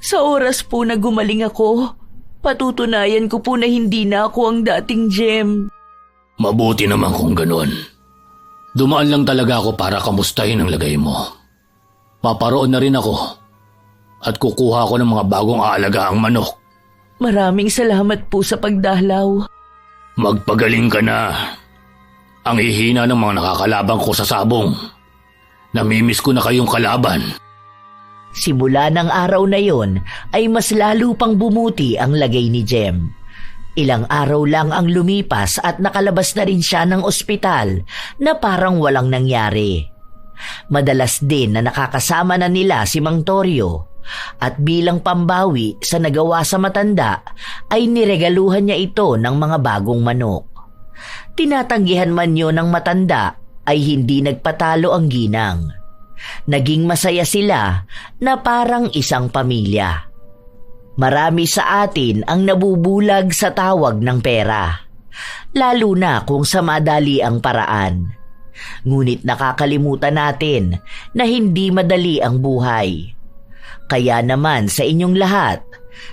Sa oras po na gumaling ako, patutunayan ko po na hindi na ako ang dating Jem. Mabuti naman kung ganun. Dumaan lang talaga ako para kamustahin ang lagay mo. Paparoon na rin ako at kukuha ko ng mga bagong aalaga ang manok. Maraming salamat po sa pagdalaw. Magpagaling ka na. Ang hihina ng mga nakakalaban ko sa sabong. Namimiss ko na kayong kalaban. Simula ng araw na yon ay mas lalo pang bumuti ang lagay ni Jem. Ilang araw lang ang lumipas at nakalabas na rin siya ng ospital na parang walang nangyari. Madalas din na nakakasama na nila si Mang Torio at bilang pambawi sa nagawa sa matanda ay niregaluhan niya ito ng mga bagong manok. Tinatanggihan man yun ng matanda ay hindi nagpatalo ang ginang. Naging masaya sila na parang isang pamilya. Marami sa atin ang nabubulag sa tawag ng pera, lalo na kung sa madali ang paraan. Ngunit nakakalimutan natin na hindi madali ang buhay. Kaya naman sa inyong lahat,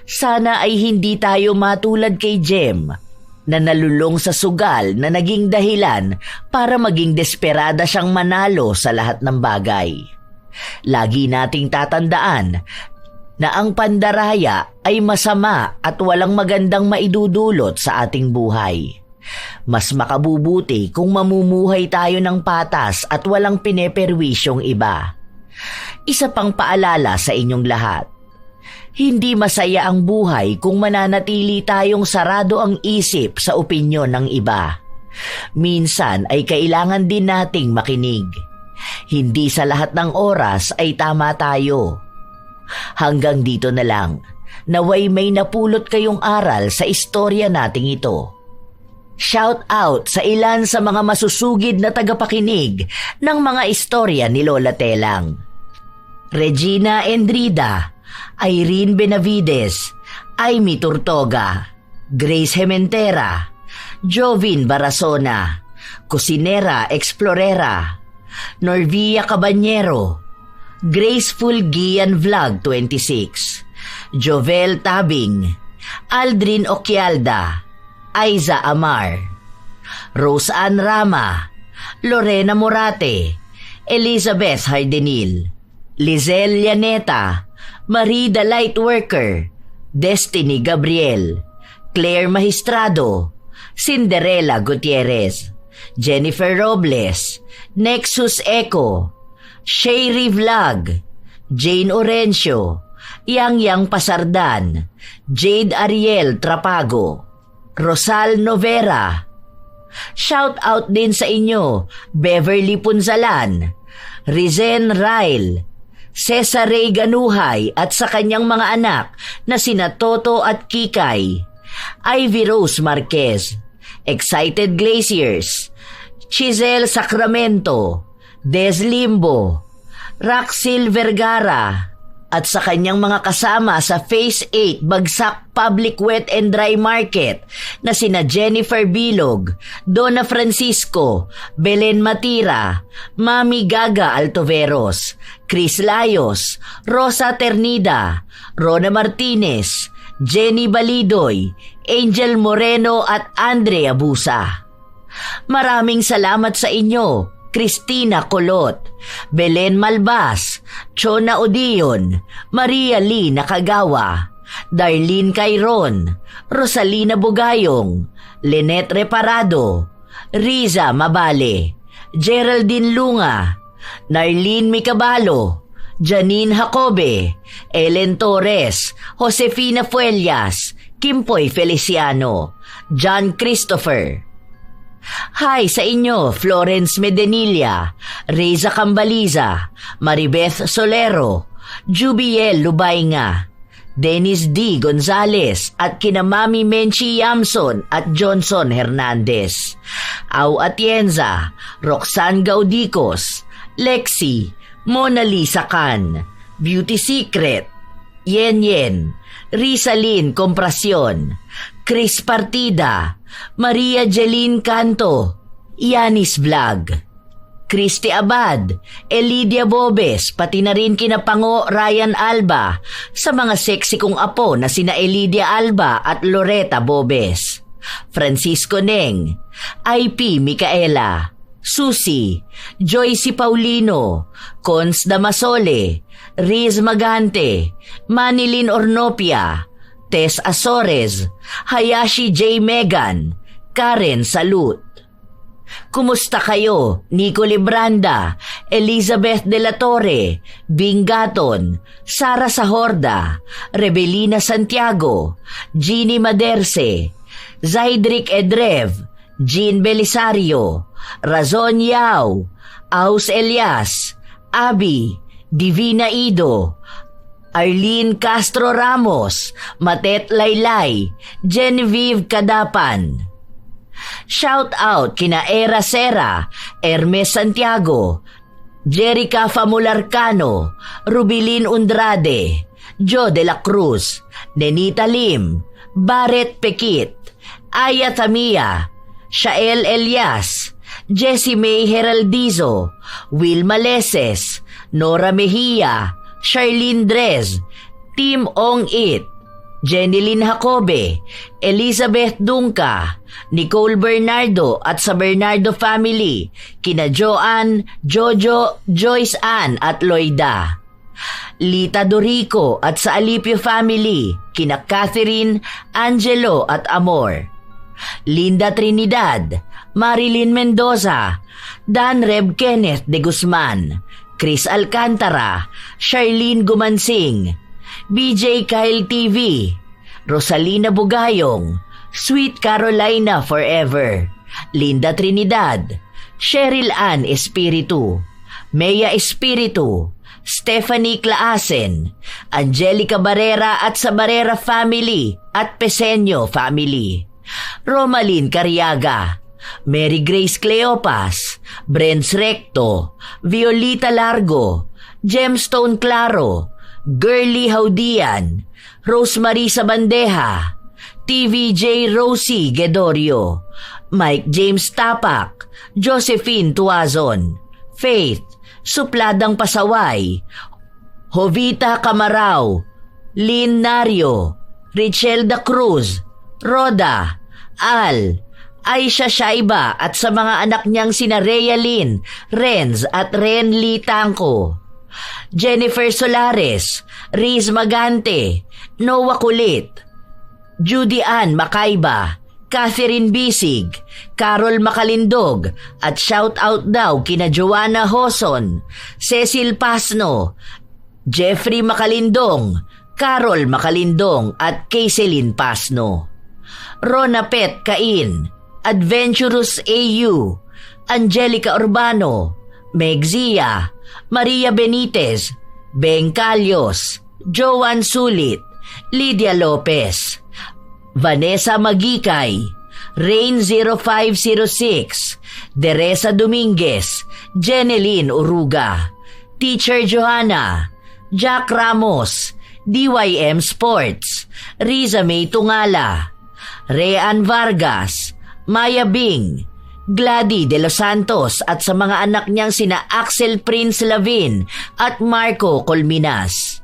sana ay hindi tayo matulad kay Jem na nalulong sa sugal na naging dahilan para maging desperada siyang manalo sa lahat ng bagay. Lagi nating tatandaan na ang pandaraya ay masama at walang magandang maidudulot sa ating buhay. Mas makabubuti kung mamumuhay tayo ng patas at walang pineperwisyong iba. Isa pang paalala sa inyong lahat. Hindi masaya ang buhay kung mananatili tayong sarado ang isip sa opinyon ng iba. Minsan ay kailangan din nating makinig. Hindi sa lahat ng oras ay tama tayo. Hanggang dito na lang. Naway may napulot kayong aral sa istorya nating ito. Shout out sa ilan sa mga masusugid na tagapakinig ng mga istorya ni Lola Telang. Regina Endrida, Irene Benavides, Aimee Turtoga, Grace Hementera, Jovin Barasona, Cosinera Explorera, Norvia Cabanyero, Graceful Gian Vlog 26, Jovel Tabing, Aldrin Oquialda, Aiza Amar, Rose Ann Rama, Lorena Morate, Elizabeth Hardenil, Lizelle Llaneta, Marie the Lightworker, Destiny Gabriel, Claire Magistrado, Cinderella Gutierrez, Jennifer Robles, Nexus Echo, Sherry Vlog, Jane Orencio, Yang Pasardan, Jade Ariel Trapago, Rosal Novera. Shout out din sa inyo, Beverly Punzalan, Rizen Ryle, Cesar Ray Ganuhay at sa kanyang mga anak na sina Toto at Kikay, Ivy Rose Marquez, Excited Glaciers, Chisel Sacramento, Des Limbo, Raxil Vergara, at sa kanyang mga kasama sa Phase 8 Bagsak Public Wet and Dry Market na sina Jennifer Bilog, Donna Francisco, Belen Matira, Mami Gaga Altoveros, Chris Layos, Rosa Ternida, Rona Martinez, Jenny Balidoy, Angel Moreno at Andre Abusa. Maraming salamat sa inyo, Christina Colot, Belen Malbas, Chona Odion, Maria Lee Nakagawa, Darlene Cairon, Rosalina Bugayong, Lynette Reparado, Riza Mabale, Geraldine Lunga, Narlene Micabalo, Janine Jacobe, Ellen Torres, Josefina Fuellas, Kimpoy Feliciano, John Christopher. Hi sa inyo, Florence Medenilla, Reza Cambaliza, Maribeth Solero, Jubiel Lubaynga, Dennis D. Gonzales at kina Mami Menchi Yamson at Johnson Hernandez, Au Atienza, Roxanne Gaudicos, Lexi, Mona Lisa Can, Beauty Secret, Yen Yen, Rizalyn Comprasyon, Chris Partida, Maria Jeline Canto, Yanis Vlog, Christy Abad, Elidia Bobes, pati na rin kina Pango Ryan Alba, sa mga sexy kong apo na sina Elidia Alba at Loretta Bobes, Francisco Neng, IP Micaela, Susie, Joyce Paulino, Cons Damasole, Riz Magante, Manilin Ornopia, Tess Azores, Hayashi J. Megan, Karen Salut. Kumusta kayo? Nico Libranda, Elizabeth De La Torre, Bing Gaton, Sara Sahorda, Rebelina Santiago, Jeannie Maderse, Zaidric Edrev, Jean Belisario, Razon Yao, Aus Elias, Abi, Divina Ido, Arlene Castro Ramos, Matet Laylay, Genevieve Kadapan. Shout out kina Era Sera, Hermes Santiago, Jerica Famularcano, Rubilin Undrade, Joe de la Cruz, Nenita Lim, Barret Pekit, Aya Tamia, Shael Elias, Jessie May Heraldizo, Wilma Leses, Nora Mejia, Charlene Drez, Tim Ong It, Jenilyn Jacobe, Elizabeth Dunca, Nicole Bernardo at sa Bernardo family, kina Joanne, Jojo, Joyce Ann at Loida. Lita Dorico at sa Alipio family, kina Catherine, Angelo at Amor. Linda Trinidad, Marilyn Mendoza, Dan Reb Kenneth de Guzman, Chris Alcantara, Charlene Gumansing, BJ Kyle TV, Rosalina Bugayong, Sweet Carolina Forever, Linda Trinidad, Cheryl Ann Espiritu, Mea Espiritu, Stephanie Claasen, Angelica Barrera at sa Barrera family at Peseño family, Romalyn Cariaga, Mary Grace Cleopas, Brents Recto, Violita Largo, Gemstone Claro, Girly Haudian, Rosemary Sabandeja, TVJ Rosie Gedorio, Mike James Tapak, Josephine Tuazon, Faith, Supladang Pasaway, Jovita Camarao, Lynn Nario, Richelda Cruz, Roda, Al, Aisha Shaiba at sa mga anak niyang sina Rhea Lynn, Renz at Ren Lee Tangko, Jennifer Solares, Riz Magante, Noah Kulit, Judy Ann Makaiba, Catherine Bisig, Carol Makalindog at shout-out daw kina Joanna Hoson, Cecil Pasno, Jeffrey Makalindong, Carol Makalindong at Kayselin Pasno. Rona Pet Cain, Adventurous AU, Angelica Urbano, Meg Zia, Maria Benitez, Beng Calyos, Joan Sulit, Lydia Lopez, Vanessa Magikay, Rain 0506, Teresa Dominguez, Jeneline Uruga, Teacher Johanna, Jack Ramos, DYM Sports, Riza May Tungala, Rean Vargas, Maya Bing, Gladys de los Santos at sa mga anak niyang sina Axel Prince Lavin at Marco Colminas,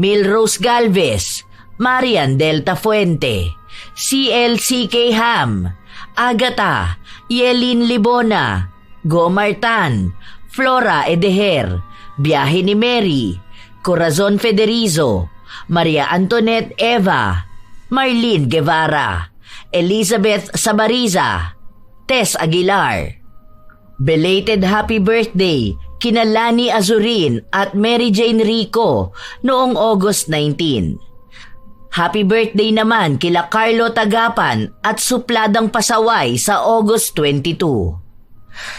Milrose Galvez, Marian Delta Fuente, CLCK Ham, Agata, Yelin Libona, Gomartan, Flora Edeher, Biyahe ni Mary, Corazon Federizo, Maria Antoinette Eva, Marlene Guevara, Elizabeth Sabariza, Tess Aguilar. Belated happy birthday kina Lani Azurin at Mary Jane Rico noong August 19. Happy birthday naman kila Carlo Tagapan at Supladang Pasaway sa August 22.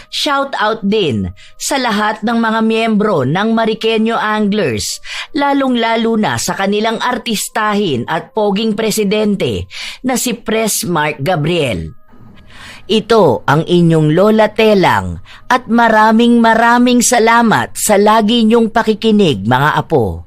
Shout out din sa lahat ng mga miyembro ng Mariqueño Anglers, lalong-lalo na sa kanilang artistahin at poging presidente na si Pres Mark Gabriel. Ito ang inyong Lola Telang at maraming salamat sa lagi niyong pakikinig mga apo.